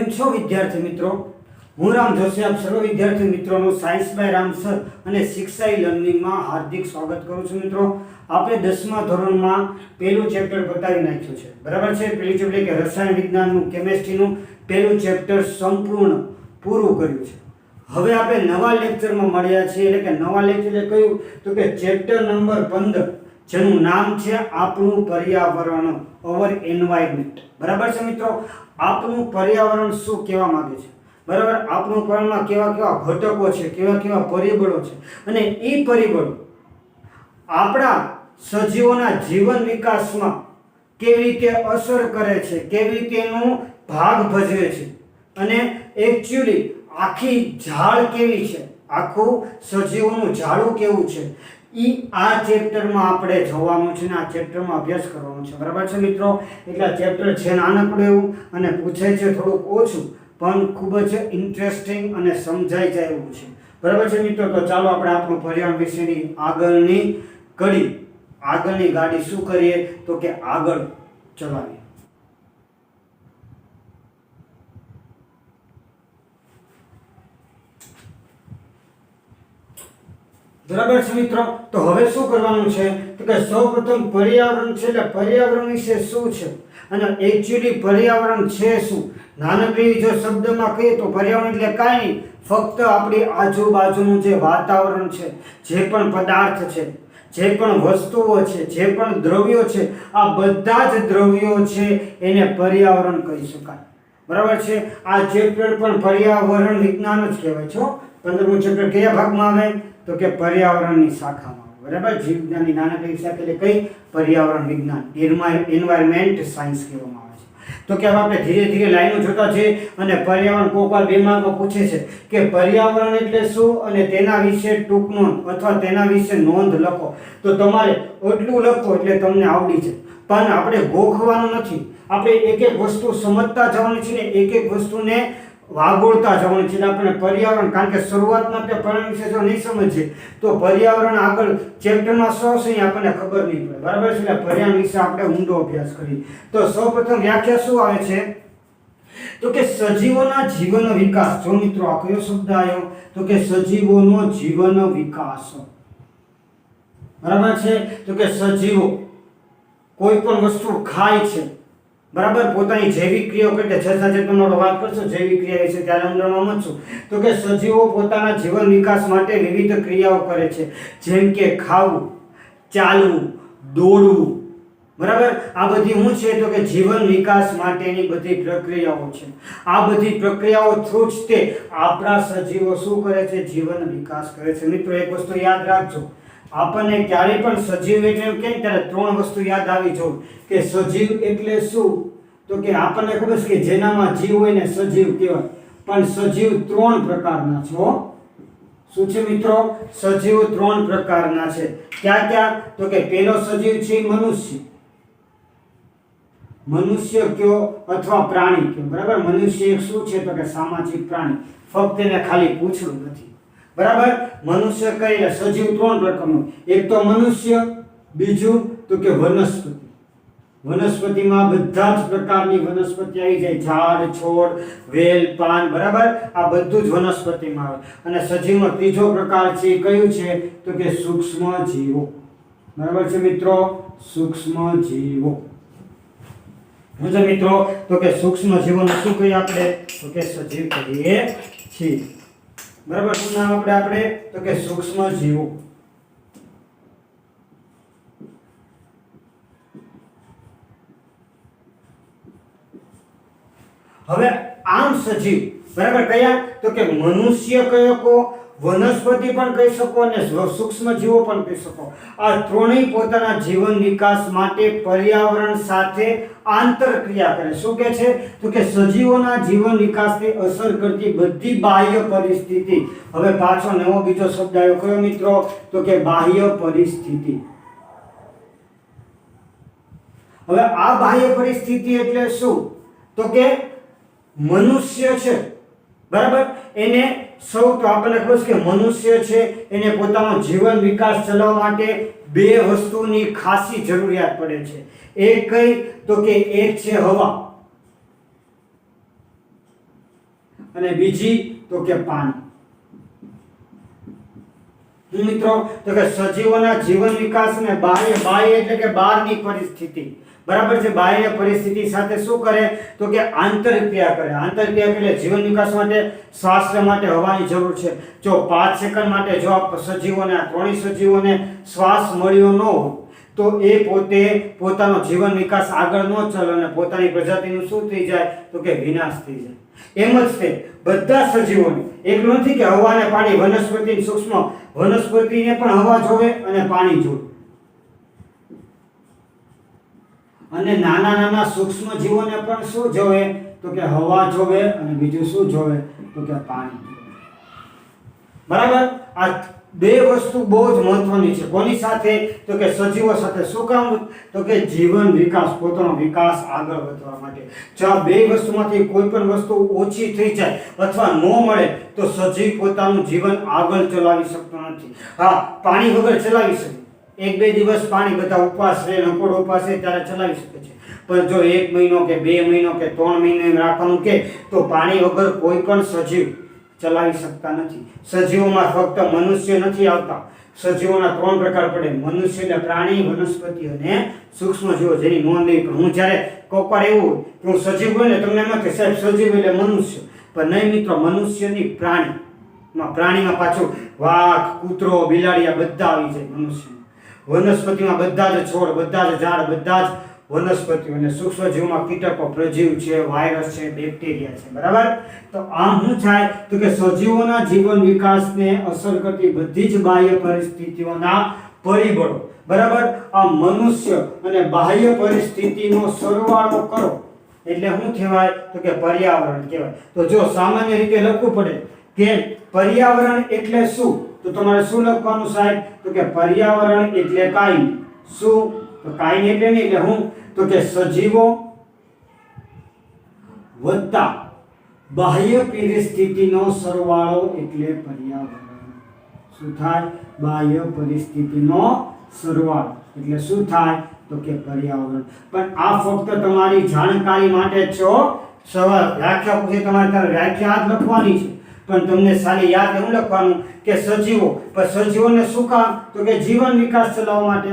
કેમ છો વિદ્યાર્થી મિત્રો? હું રામ જોશી આપ સર્વ વિદ્યાર્થી મિત્રોનું સાયન્સ બાય રામ સર અને શિક્ષા લર્નિંગમાં હાર્દિક સ્વાગત કરું છું. મિત્રો, આપણે 10મા ધોરણમાં પહેલું ચેપ્ટર બતાવી નાખ્યું છે, બરાબર છે? પહેલું ચેપ્ટર કે રસાયણ વિજ્ઞાનનું, કેમેસ્ટ્રીનું પહેલું ચેપ્ટર સંપૂર્ણ પૂરું કર્યું છે. હવે આપણે નવા લેક્ચરમાં મળ્યા છીએ, એટલે કે નવા લેક્ચર એટલે કયું? તો કે ચેપ્ટર નંબર 15, જેનું નામ છે આપણું પર્યાવરણ, અવર એન્વાયરમેન્ટ. બરાબર છે મિત્રો? આપણું પર્યાવરણ શું કહેવા માંગે છે? બરાબર, આપણું પર્યાવરણમાં કેવા કેવા ઘટકો છે, કેવા કેવા પરિબળો છે, અને એ પરિબળો આપણા સજીવોના જીવન વિકાસમાં કેવી રીતે અસર કરે છે, કેવી રીતે એનો ભાગ ભજવે છે, અને એકચ્યુઅલી આખી ઝાડ કેવી છે, આખું સજીવોનું ઝાડું કેવું છે, આ ચેપ્ટરમાં આપણે જોવાનું છે ને આ ચેપ્ટરમાં અભ્યાસ કરવાનો છે. બરાબર છે મિત્રો? એટલે આ ચેપ્ટર છે નાનકડું એવું અને પૂછે છે થોડુંક ઓછું, પણ ખૂબ જ ઇન્ટરેસ્ટિંગ અને સમજાઈ જાય એવું છે. બરાબર છે મિત્રો? તો ચાલો આપણે આપણું પર્યાવરણ વિશેની આગળની કડી, આગળની ગાડી શું કરીએ તો કે આગળ ચલાવીએ. બરાબર છે મિત્રો? તો હવે શું કરવાનું છે તો કે સૌપ્રથમ પર્યાવરણ છે એટલે પર્યાવરણ વિશે શું છે અને એકચ્યુઅલી પર્યાવરણ છે શું. નાનકડી જો શબ્દમાં કહીએ તો પર્યાવરણ એટલે કાંઈ નહીં, ફક્ત આપણી આજુબાજુનું જે વાતાવરણ છે, જે પણ પદાર્થ છે, જે પણ વસ્તુઓ છે, જે પણ દ્રવ્યો છે, આ બધા જ દ્રવ્યો છે એને પર્યાવરણ કહી શકાય. બરાબર છે? આ ચેપ્ટર પણ પર્યાવરણ વિજ્ઞાન જ કહેવાય છે. 15મું ચેપ્ટર કયા ભાગમાં આવે તો કે પર્યાવરણની શાખામાં આવે. બરાબર? જીવ વિજ્ઞાનની નાનકડી શાખા એટલે કઈ? પર્યાવરણ વિજ્ઞાન, એન્વાયરમેન્ટ સાયન્સ કહેવામાં આવે છે. તો કે હવે આપણે ધીરે ધીરે લાઈનો જોતા છે અને પર્યાવરણ કોકવાર 2 માર્કમાં પૂછે છે કે પર્યાવરણ એટલે શું અને તેના વિશે ટૂંક નોંધ અથવા તેના વિશે નોંધ લખો. તો તમારે એટલું લખો એટલે તમને આવડી જાય, પણ આપણે ગોખવાનું નથી. આપણે એક એક વસ્તુ સમજતા જવાની છે ને એક એક વસ્તુને વાગોળતા જવાનું છે. આપણે પર્યાવરણ, કારણ કે શરૂઆતમાં આપણે પર્યાવરણ વિશે જો નહીં સમજીએ તો પર્યાવરણ આગળ ચેપ્ટરમાં શું છે આપણને ખબર નહીં પડે. બરાબર છે? એટલે પર્યાવરણ વિશે આપણે ઊંડો અભ્યાસ કરીએ. તો સૌપ્રથમ વ્યાખ્યા શું આવે છે તો કે સજીવોના જીવન વિકાસ. જો મિત્રો આ કયો શબ્દ આવ્યો તો કે સજીવોનો જીવન વિકાસ. બરાબર છે? તો કે સજીવો કોઈ પણ વસ્તુ ખાય છે, બરાબર, પોતાની જૈવિક ક્રિયાઓ એટલે 6 ચેપ્ટરમાં વાત કરશું જૈવિક ક્રિયા વિશે, ત્યારે અંદરમાં સમજશું. તો કે સજીવો પોતાના જીવન વિકાસ માટે વિવિધ ક્રિયાઓ કરે છે, જેમ કે ખાવું, ચાલવું, દોડવું. બરાબર? આ બધી શું છે તો કે જીવન વિકાસ માટેની બધી પ્રક્રિયાઓ છે. આ બધી પ્રક્રિયાઓ થ્રુ જ તે આપણા સજીવો શું કરે છે? જીવન વિકાસ કરે છે. મિત્રો એક વસ્તુ યાદ રાખજો, આપણને ક્યારે પણ સજીવ એટલે એમ કે ત્યારે 3 વસ્તુ યાદ આવી જોઈએ કે સજીવ એટલે શું. તો કે આપણને ખબર છે કે જેનામાં જીવ હોય ને સજીવ કહેવાય, પણ સજીવ 3 પ્રકારના છે. શું છે મિત્રો? સજીવ 3 પ્રકારના છે. ક્યાં ક્યાં? તો કે પહેલો સજીવ છે મનુષ્ય. મનુષ્ય કયો અથવા પ્રાણી કયો. બરાબર? મનુષ્ય એક શું છે તો કે સામાજિક પ્રાણી, ફક્ત એને ખાલી પૂછડું નથી. બરાબર? મનુષ્ય કઈ સજીવ 3 પ્રકારનો, એક તો મનુષ્ય, બીજું તો કે વનસ્પતિ. વનસ્પતિમાં બધા જ પ્રકારની વનસ્પતિ આવી જાય, ઝાડ, છોડ, વેલ, પાન. બરાબર? આ બધું જ વનસ્પતિમાં આવે. અને સજીવનો ત્રીજો પ્રકાર છે કયું છે તો કે સૂક્ષ્મ જીવો. બરાબર છે મિત્રો? સૂક્ષ્મ જીવો. સમજો મિત્રો? તો કે સૂક્ષ્મ જીવોને શું કહીએ આપણે તો કે સજીવ કહીએ છીએ. બરાબર? શું નામ આપણે તો કે સૂક્ષ્મ જીવો. હવે આમ સજીવ, બરાબર, કયા તો કે મનુષ્ય કયો કો, વનસ્પતિ પણ કહી શકો અને સૂક્ષ્મ જીવો પણ કહી શકો. આ ત્રણેય પોતાના જીવન વિકાસ માટે પર્યાવરણ સાથે આંતરક્રિયા કરે. શું કહે છે તો કે સજીવોના જીવન વિકાસને અસર કરતી બધી બાહ્ય પરિસ્થિતિ. હવે પાછો નવો બીજો શબ્દ આવ્યો, કયો મિત્રો તો કે બાહ્ય પરિસ્થિતિ. હવે આ બાહ્ય પરિસ્થિતિ એટલે શું તો કે મનુષ્ય છે, બરાબર, એને સૌ તો આપણને ખબર છે કે મનુષ્ય છે એને પોતાનો જીવન વિકાસ ચલાવવા માટે 2 વસ્તુની ખાસી જરૂરિયાત પડે છે. એક કઈ તો કે એક છે હવા, અને બીજી તો કે પાણી. મિત્રો તો કે સજીવોના જીવન વિકાસ અને બાહ્ય એટલે કે બહારની પરિસ્થિતિ, બરાબર છે. બાહ્ય પરિસ્થિતિ સાથે શું કરે તો કે આંતરક્રિયા કરે. આંતરક્રિયા એટલે જીવન વિકાસ માટે શ્વાસ માટે હવાની જરૂર છે. જો 5 સેકન્ડ માટે જો આ સજીવોને, આ ત્રણેય સજીવોને શ્વાસ મળ્યો ન હોય તો એ પોતે પોતાનો જીવન વિકાસ આગળ ન ચાલે અને પોતાની પ્રજાતિનું શું થઈ જાય તો કે વિનાશ થઈ જાય. એમ જ તે બધા સજીવોને, એટલું નથી કે હવા અને પાણી, વનસ્પતિ, સૂક્ષ્મ વનસ્પતિને પણ હવા જોવે અને પાણી જોવે, અને નાના નાના સૂક્ષ્મ જીવોને પણ શું જોવે તો કે હવા જોવે અને બીજું શું જોવે તો કે પાણી જોવે. બરાબર. આ બે વસ્તુ બહુ જ મહત્વની છે. કોની સાથે તો કે સજીવો સાથે. શું કામ તો કે જીવન વિકાસ, પોતાનો વિકાસ આગળ વધવા માટે. જો આ બે વસ્તુમાંથી કોઈ પણ વસ્તુ ઓછી થઈ જાય અથવા ન મળે તો સજીવ પોતાનું જીવન આગળ ચલાવી શકતો નથી. હા, પાણી વગર ચલાવી શકે. 1-2 દિવસ પાણી બધા ઉપવાસ રહે, નકોડો ઉપવાસ રહે ત્યારે ચલાવી શકે છે. પણ જો 1 મહિનો કે 2 મહિનો કે 3 મહિનો એમ રાખવાનું કે તો પાણી વગર કોઈ પણ સજીવ ચલાવી શકતા નથી. સજીવોમાં ફક્ત મનુષ્ય નથી આવતા. સજીવોના 3 પ્રકાર પડે: મનુષ્ય એટલે પ્રાણી, વનસ્પતિ અને સૂક્ષ્મ જીવો, જેની નોંધ નહીં. પણ હું જ્યારે કોકવાર એવું કે હું સજીવ હોય ને તમને એમ કે સાહેબ સજીવ એટલે મનુષ્ય, પણ નહીં મિત્રો, મનુષ્યની પ્રાણીમાં પાછું વાઘ, કૂતરો, બિલાડી આ બધા આવી જાય મનુષ્ય. વનસ્પતિમાં બધા જ છોડ, બધા જ ઝાડ, બધા જ વનસ્પતિઓ, અને સૂક્ષ્મ જીવોમાં કીટકો, પ્રજીવ છે, વાયરસ છે, બેક્ટેરિયા છે. બરાબર. તો આમ શું થાય તો કે સજીવોના જીવન વિકાસને અસર કરતી બધી જ બાહ્ય પરિસ્થિતિઓના પરિબળો, બરાબર, આ મનુષ્ય અને બાહ્ય પરિસ્થિતિનો સરવાળો કરો એટલે શું કહેવાય તો કે પર્યાવરણ કહેવાય. તો જો સામાન્ય રીતે લખવું પડે કે પર્યાવરણ એટલે શું, તો તમારે શું લખવાનું સાહેબ તો કે પર્યાવરણ એટલે કાંઈ. શું તો કાંઈ એટલે નહીં, એટલે હું તો કે સજીવો વત્તા બાહ્ય પરિસ્થિતિનો સરવાળો એટલે પર્યાવરણ. શું થાય? બાહ્ય પરિસ્થિતિનો સરવાળો એટલે શું થાય તો કે પર્યાવરણ. પણ આ ફક્ત તમારી જાણકારી માટે જ છે. સવાલ વ્યાખ્યા પૂછે તમારે ત્યારે વ્યાખ્યા જ લખવાની છે, પણ તમને સારી યાદ એવું લખવાનું કે સજીવો. પણ સજીવોને શું કામ તો કે જીવન વિકાસ ચલાવવા માટે.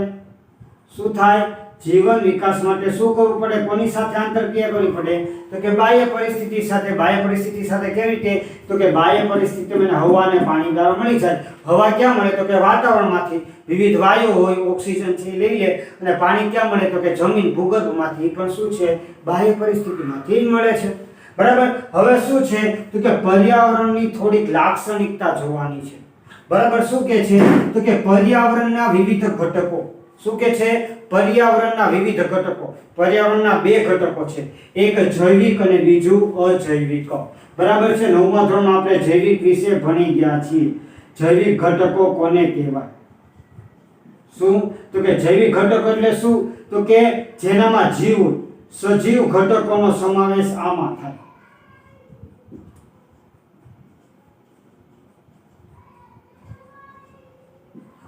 શું થાય? જીવન વિકાસ માટે શું કરવું પડે? કોની સાથે આંતરક્રિયા કરવી પડે તો કે બાહ્ય પરિસ્થિતિ સાથે. બાહ્ય પરિસ્થિતિ સાથે કેવી રીતે તો કે બાહ્ય પરિસ્થિતિમાં હવા અને પાણી દ્વારા મળી જાય. હવા ક્યાં મળે તો કે વાતાવરણમાંથી, વિવિધ વાયુ હોય, ઓક્સિજન છે લઈ લે. અને પાણી ક્યાં મળે તો કે જમીન, ભૂગર્ભમાંથી, પણ શું છે બાહ્ય પરિસ્થિતિમાંથી જ મળે છે. બરાબર. હવે શું છે તો કે પર્યાવરણની થોડીક લાક્ષણિકતા જોવાની છે. બરાબર. શું કે છે તો કે પર્યાવરણના વિવિધ ઘટકો. શું કે છે? પર્યાવરણના વિવિધ ઘટકો. પર્યાવરણના 2 ઘટકો છે, એક જૈવિક અને બીજું અજૈવિક. બરાબર છે. 9મા ધોરણમાં આપણે જૈવિક વિશે ભણી ગયા છીએ. જૈવિક ઘટકો કોને કહેવાય? શું તો કે જૈવિક ઘટકો એટલે શું તો કે જેનામાં જીવ, સજીવ ઘટકોનો સમાવેશ આમાં થાય.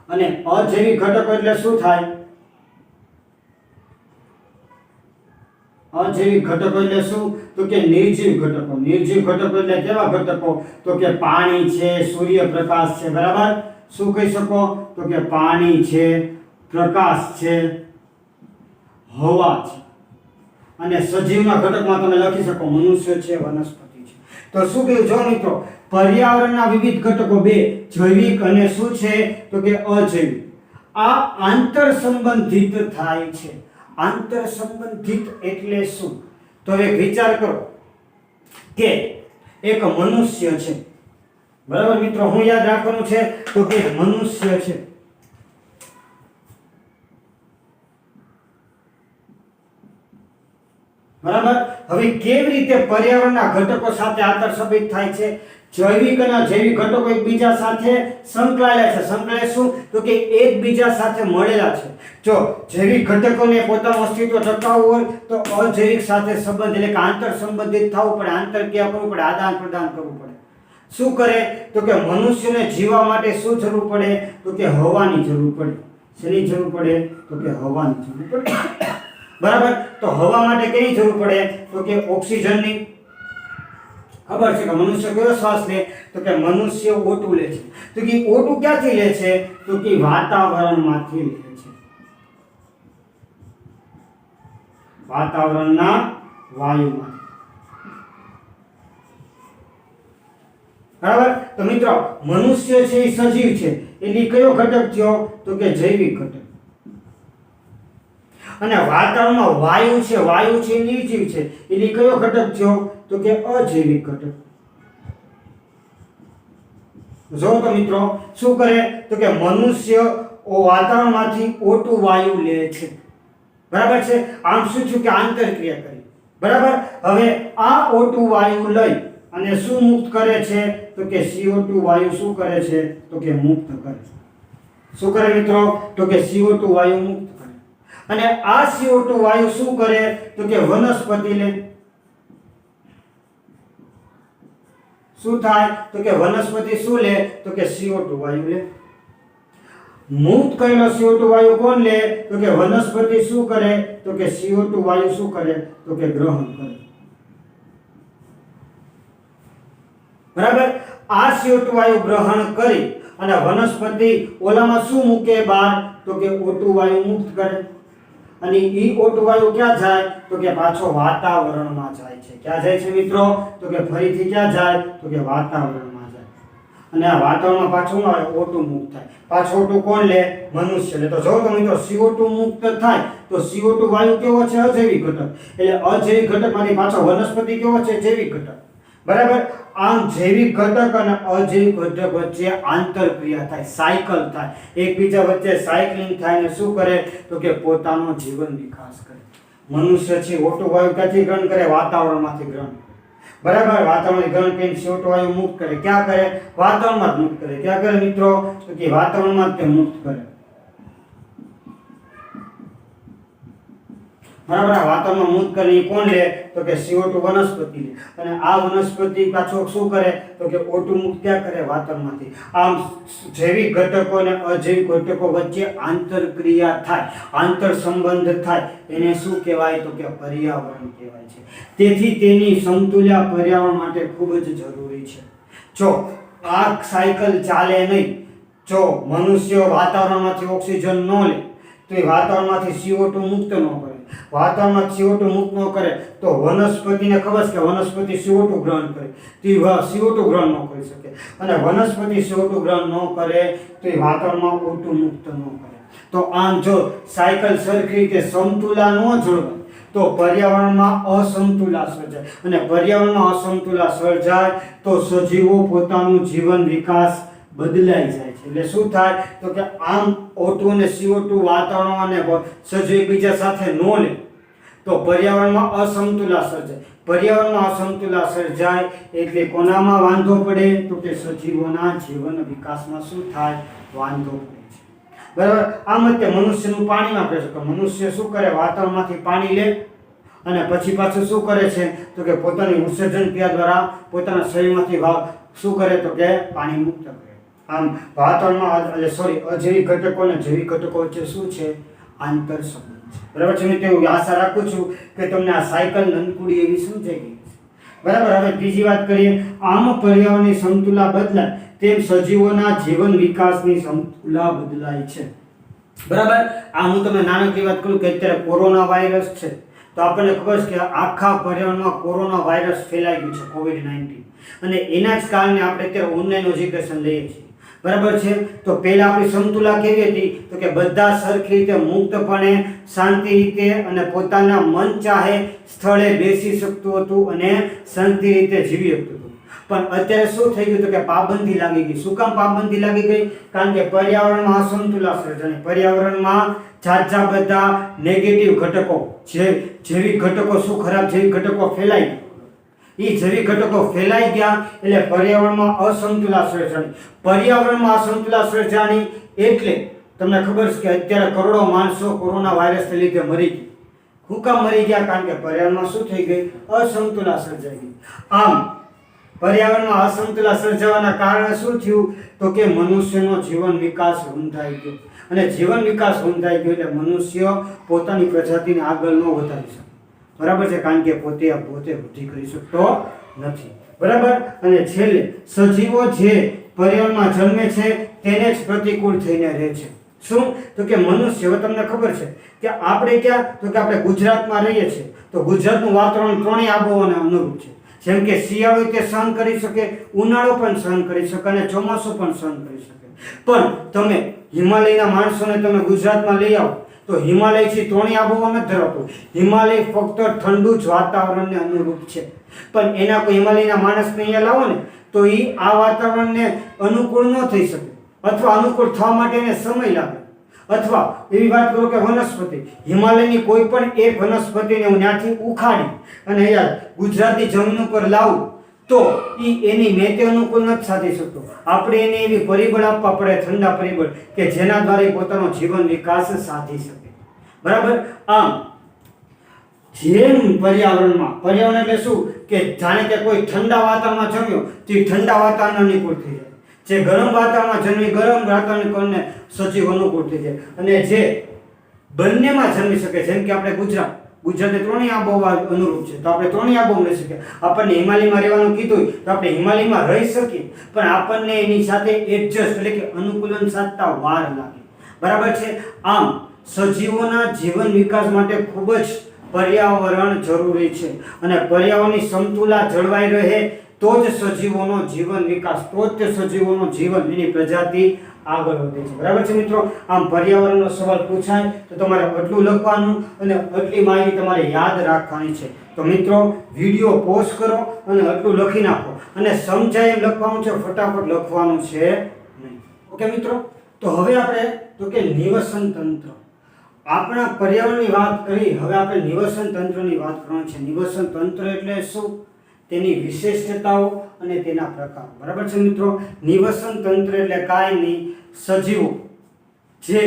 અને અજૈવિક ઘટકો એટલે શું થાય? અજૈવિક ઘટકો એટલે શું તો કે નિર્જીવ ઘટકો. નિર્જીવ ઘટકો એટલે કેવા ઘટકો તો કે પાણી છે, સૂર્યપ્રકાશ છે. બરાબર. શું કહી શકો તો કે પાણી છે, પ્રકાશ છે, હવા છે. અને સજીવના ઘટકમાં તમે લખી શકો મનુષ્ય છે, વનસ્પતિ છે. તો શું કહ્યું જો મિત્રો, પર્યાવરણના વિવિધ ઘટકો 2, જૈવિક અને શું છે તો કે અજૈવિક. આ આંતર સંબંધિત થાય છે. આંતર સંબંધિત એટલે શું તો એક વિચાર કરો કે એક મનુષ્ય છે. બરાબર મિત્રો, હું યાદ રાખવાનું છે તો કે મનુષ્ય છે. બરાબર. હવે કેવી રીતે પર્યાવરણના ઘટકો સાથે આંતર સંબંધિત થાય છે? જૈવિક અને અજૈવિક ઘટકો એકબીજા સાથે સંકળાયેલા છે. સંકળાયેલા શું તો કે એકબીજા સાથે મળેલા છે. જો જૈવિક ઘટકોને પોતાનું અસ્તિત્વ ટકાવવું હોય તો અજૈવિક સાથે સંબંધ એટલે કે આંતર સંબંધિત થવું પડે, આંતરક્રિયા કરવું પડે, આદાન પ્રદાન કરવું પડે. શું કરે તો કે મનુષ્યને જીવવા માટે શું જરૂર પડે તો કે હવાની જરૂર પડે. શેની જરૂર પડે તો કે હવાની જરૂર પડે. બરાબર. તો હવા માટે કેની જરૂર પડે તો કે ઓક્સિજનની. ખબર છે કે મનુષ્ય કયો શ્વાસ લે? તો કે મનુષ્ય O2 લે છે. તો કે O2 ક્યાંથી લે છે? તો કે વાતાવરણમાંથી લે છે, વાતાવરણના વાયુમાં. બરાબર. તો મિત્રો મનુષ્ય છે એ સજીવ છે એટલે કયો ઘટક થયો? તો કે જૈવિક ઘટક. અને વાતાવરણમાં વાયુ છે એ નિર્જીવ છે એટલે કયો ઘટક થયો? તો કે અજૈવિક ઘટક. જો તો મિત્રો શું કરે? તો કે મનુષ્ય વાતાવરણમાંથી O2 વાયુ લે છે. બરાબર છે. આમ શું થયું કે આંતરક્રિયા કરી. બરાબર. હવે આ O2 વાયુ લઈ અને શું મુક્ત કરે છે? તો કે CO2 વાયુ શું કરે છે? તો કે મુક્ત કરે. શું કરે મિત્રો? તો કે CO2 વાયુ મુક્ત કરે. અને આ CO2 વાયુ શું કરે? તો કે વનસ્પતિ લે. શું થાય? તો કે વનસ્પતિ શું લે? તો કે CO2 વાયુ લે. મુક્ત કરેલો CO2 વાયુ કોણ લે? તો કે વનસ્પતિ શું કરે? તો કે CO2 વાયુ શું કરે? તો કે ગ્રહણ કરે. બરાબર. આ CO2 વાયુ ગ્રહણ કરી અને વનસ્પતિ ઓલામાં શું મૂકે બહાર? તો કે O2 વાયુ મુક્ત કરે. અને ઈ O2 વાયુ ક્યાં જાય? તો કે પાછો વાતાવરણમાં જાય છે. ક્યાં જાય છે મિત્રો? તો કે ફરીથી ક્યાં જાય? તો કે વાતાવરણમાં જાય. અને આ વાતાવરણમાં પાછું આવે O2 મુક્ત થાય. પાછો O2 કોણ લે? મનુષ્ય લે. તો જો તો મિત્રો CO2 મુક્ત થાય તો CO2 વાયુ કેવો છે? અજૈવિક ઘટક. એટલે અજૈવિક ઘટકમાંથી પાછો વનસ્પતિ કેવો છે? જૈવિક ઘટક. બરાબર. આમ જૈવિક ઘટક અને અજૈવિક ઘટક વચ્ચે આંતરક્રિયા થાય, સાયકલ થાય, એકબીજા વચ્ચે સાયકલિંગ થાય અને શું કરે? તો કે પોતાનો જીવન વિકાસ કરે. મનુષ્ય છે O2 વાયુ ક્યાંથી ગ્રહણ કરે? વાતાવરણમાંથી ગ્રહણ કરે. બરાબર. વાતાવરણમાંથી ગ્રહણ કરીને CO2 વાયુ મુક્ત કરે. ક્યાં કરે? વાતાવરણમાં જ મુક્ત કરે. ક્યાં કરે મિત્રો? તો કે વાતાવરણમાં જ તે મુક્ત કરે. બરાબર. વાતાવરણમાં મુક્ત કરી કોણ લે? તો કે CO2 વનસ્પતિ લે. અને આ વનસ્પતિ પાછો શું કરે? તો કે O2 મુક્ત ક્યાં કરે? વાતાવરણમાંથી. આમ જૈવિક ઘટકો અને અજૈવિક ઘટકો વચ્ચે આંતરક્રિયા થાય, આંતર સંબંધ થાય. એને શું કહેવાય? તો કે પર્યાવરણ કહેવાય છે. તેથી તેની સમતુલા પર્યાવરણ માટે ખૂબ જ જરૂરી છે. જો આ સાયકલ ચાલે નહીં, જો મનુષ્ય વાતાવરણમાંથી ઓક્સિજન ન લે તો એ વાતાવરણમાંથી CO2 મુક્ત ન કરે, વાતાવરણમાં CO2 મુક્ત ન કરે તો વનસ્પતિને ખબર છે કે વનસ્પતિ CO2 ગ્રહણ કરે તો એ CO2 ગ્રહણ ન કરી શકે. અને વનસ્પતિ CO2 ગ્રહણ ન કરે તો એ વાતાવરણમાં O2 મુક્ત ન કરે. તો આમ જો સાયકલ સરખી રીતે સમતુલા ન જળવાય તો પર્યાવરણમાં અસમતુલા સર્જાય. અને પર્યાવરણમાં અસમતુલા સર્જાય તો સજીવો પોતાનું જીવન વિકાસ બદલાઈ જાય છે. એટલે શું થાય? તો કે આમ O2 અને CO2 વાતાવરણ અને સજીવ એકબીજા સાથે ન લે તો પર્યાવરણમાં અસમતુલા સર્જાય. પર્યાવરણમાં અસમતુલા સર્જાય એટલે કોનામાં વાંધો પડે? તો કે સજીવોના જીવન વિકાસમાં શું થાય? વાંધો પડે છે. બરાબર. આમ જ મનુષ્યનું પાણીમાં પ્રેશર. મનુષ્ય શું કરે? વાતાવરણમાંથી પાણી લે અને પછી પાછું શું કરે છે? તો કે પોતાની ઉત્સર્જન ક્રિયા દ્વારા પોતાના શરીરમાંથી શું કરે? તો કે પાણી મુક્ત કરે. આમ વાતાવરણમાં અજૈવિક ઘટકો અને જૈવિક ઘટકો વચ્ચે શું છે? આંતર સંબંધ છે. બરાબર છે મિત્રો. હું આશા રાખું છું કે તમને આ સાયકલ નનકુડી એવી સમજાઈ ગઈ છે. બરાબર. હવે બીજી વાત કરીએ. આમ પર્યાવરણની સમતુલા બદલાય તેમ સજીવોના જીવન વિકાસની સમતુલા બદલાય છે. બરાબર. આ હું તમને નાનકડી વાત કરું કે અત્યારે કોરોના વાયરસ છે તો આપણને ખબર છે કે આખા પર્યાવરણમાં કોરોના વાયરસ ફેલાઈ ગયું છે, COVID-19. અને એના જ કારણે આપણે અત્યારે ઓનલાઈન એજ્યુકેશન લઈએ છીએ. બરાબર છે. તો પહેલા આપણી સમતુલા કેવી હતી? તો કે બધા સરખી રીતે મુક્તપણે શાંતિ રીતે અને પોતાના મન ચાહે સ્થળે બેસી શકતું હતું અને શાંતિ રીતે જીવી શકતું હતું. પણ અત્યારે શું થઈ ગયું? તો કે પાબંદી લાગી ગઈ. શું કામ પાબંદી લાગી ગઈ? કારણ કે પર્યાવરણમાં અસમતુલા સર્જાય. પર્યાવરણમાં ઝાઝા બધા નેગેટિવ ઘટકો, જૈવિક ઘટકો, શું ખરાબ જૈવિક ઘટકો ફેલાઈ ગયા. એ જૈવિક ઘટકો ફેલાઈ ગયા એટલે પર્યાવરણમાં અસમતુલા સર્જાણી. પર્યાવરણમાં અસમતુલા સર્જાણી એટલે તમને ખબર છે કે અત્યારે કરોડો માણસો કોરોના વાયરસને લીધે મરી ગયા. શું કામ મરી ગયા? કારણ કે પર્યાવરણમાં શું થઈ ગઈ? અસમતુલા સર્જાઈ ગઈ. આમ પર્યાવરણમાં અસમતુલા સર્જાવાના કારણે શું થયું? તો કે મનુષ્યનો જીવન વિકાસ રૂંધાઈ ગયો. અને જીવન વિકાસ રૂંધાઈ ગયો એટલે મનુષ્ય પોતાની પ્રજાતિને આગળ ન વધારી શકે. બરાબર છે. કારણ કે પોતે વૃદ્ધિ કરી શકતો નથી. બરાબર. અને છેલ્લે સજીવો જે પર્યાવરણમાં જન્મે છે તેને જ પ્રતિકૂળ થઈને રહે છે. શું? તો કે મનુષ્ય. હવે તમને ખબર છે કે આપણે ક્યાં, તો કે આપણે ગુજરાતમાં રહીએ છીએ, તો ગુજરાતનું વાતાવરણ ત્રણેય આબોહવાને અનુરૂપ છે. જેમ કે શિયાળો તે સહન કરી શકે, ઉનાળો પણ સહન કરી શકે અને ચોમાસું પણ સહન કરી શકે. પણ તમે હિમાલયના માણસોને તમે ગુજરાતમાં લઈ આવો તો હિમાલય છે ત્રણેય આબોહવા નથી ધરાવતું. હિમાલય ફક્ત ઠંડુ જ વાતાવરણને અનુરૂપ છે. પણ એના કોઈ હિમાલયના માણસને અહીંયા લાવો ને તો એ આ વાતાવરણને અનુકૂળ ન થઈ શકે, અથવા અનુકૂળ થવા માટે એને સમય લાગે. અથવા એવી વાત કરો કે વનસ્પતિ, હિમાલયની કોઈ પણ એક વનસ્પતિને હું ત્યાંથી ઉખાડી અને અહીંયા ગુજરાતની જમીન ઉપર લાવું તો એની મેતે અનુકૂળ નથી સાધી શકતો. આપણે એને એવી પરિબળ આપવા પડે, ઠંડા પરિબળ, કે જેના દ્વારા પોતાનો જીવન વિકાસ સાધી શકે. બરાબર. આમ જેમ પર્યાવરણ એટલે શું કે જાણે કે કોઈ ઠંડા વાતાવરણમાં જમ્યો તો એ ઠંડા વાતાવરણ અનુકૂળ થઈ જાય. જે ગરમ વાતાવરણમાં જન્મી ગરમ વાતાવરણને સજીવ અનુકૂળ થઈ જાય. અને જે બંનેમાં જન્મી શકે, જેમ કે આપણે ગુજરાતને ત્રણેય આબોહવા અનુરૂપ છે, તો આપણે ત્રણેય આબોહવા રહી શકીએ. આપણને હિમાલયમાં રહેવાનું કીધું તો આપણે હિમાલયમાં રહી શકીએ, પણ આપણને એની સાથે એડજસ્ટ એટલે કે અનુકૂલન સાધતા વાર લાગે. બરાબર છે. આમ સજીવોના જીવન વિકાસ માટે ખૂબ જ પર્યાવરણ જરૂરી છે અને પર્યાવરણની સમતુલા જળવાઈ રહે તો જ સજીવોનો જીવન વિકાસ, તો જ સજીવોનો જીવન, એની પ્રજાતિ આગળ વધે છે. બરાબર છે મિત્રો. આમ પર્યાવરણનો સવાલ પૂછાય તો તમારે આટલું લખવાનું અને આટલી માહિતી તમારે યાદ રાખવાની છે. તો મિત્રો વિડીયો પોઝ કરો અને આટલું લખી નાખો અને સમજાય એમ લખવાનું છે, ફટાફટ લખવાનું છે નહીં. ઓકે મિત્રો. તો હવે આપણે તો કે નિવસન તંત્ર, આપણા પર્યાવરણની વાત કરી, હવે આપણે નિવસન તંત્રની વાત કરવાની છે. નિવસન તંત્ર એટલે શું, તેની વિશેષતાઓ અને તેના પ્રકાર. બરાબર છે મિત્રો. નિવસન તંત્ર એટલે કાંઈ નહીં, સજીવો જે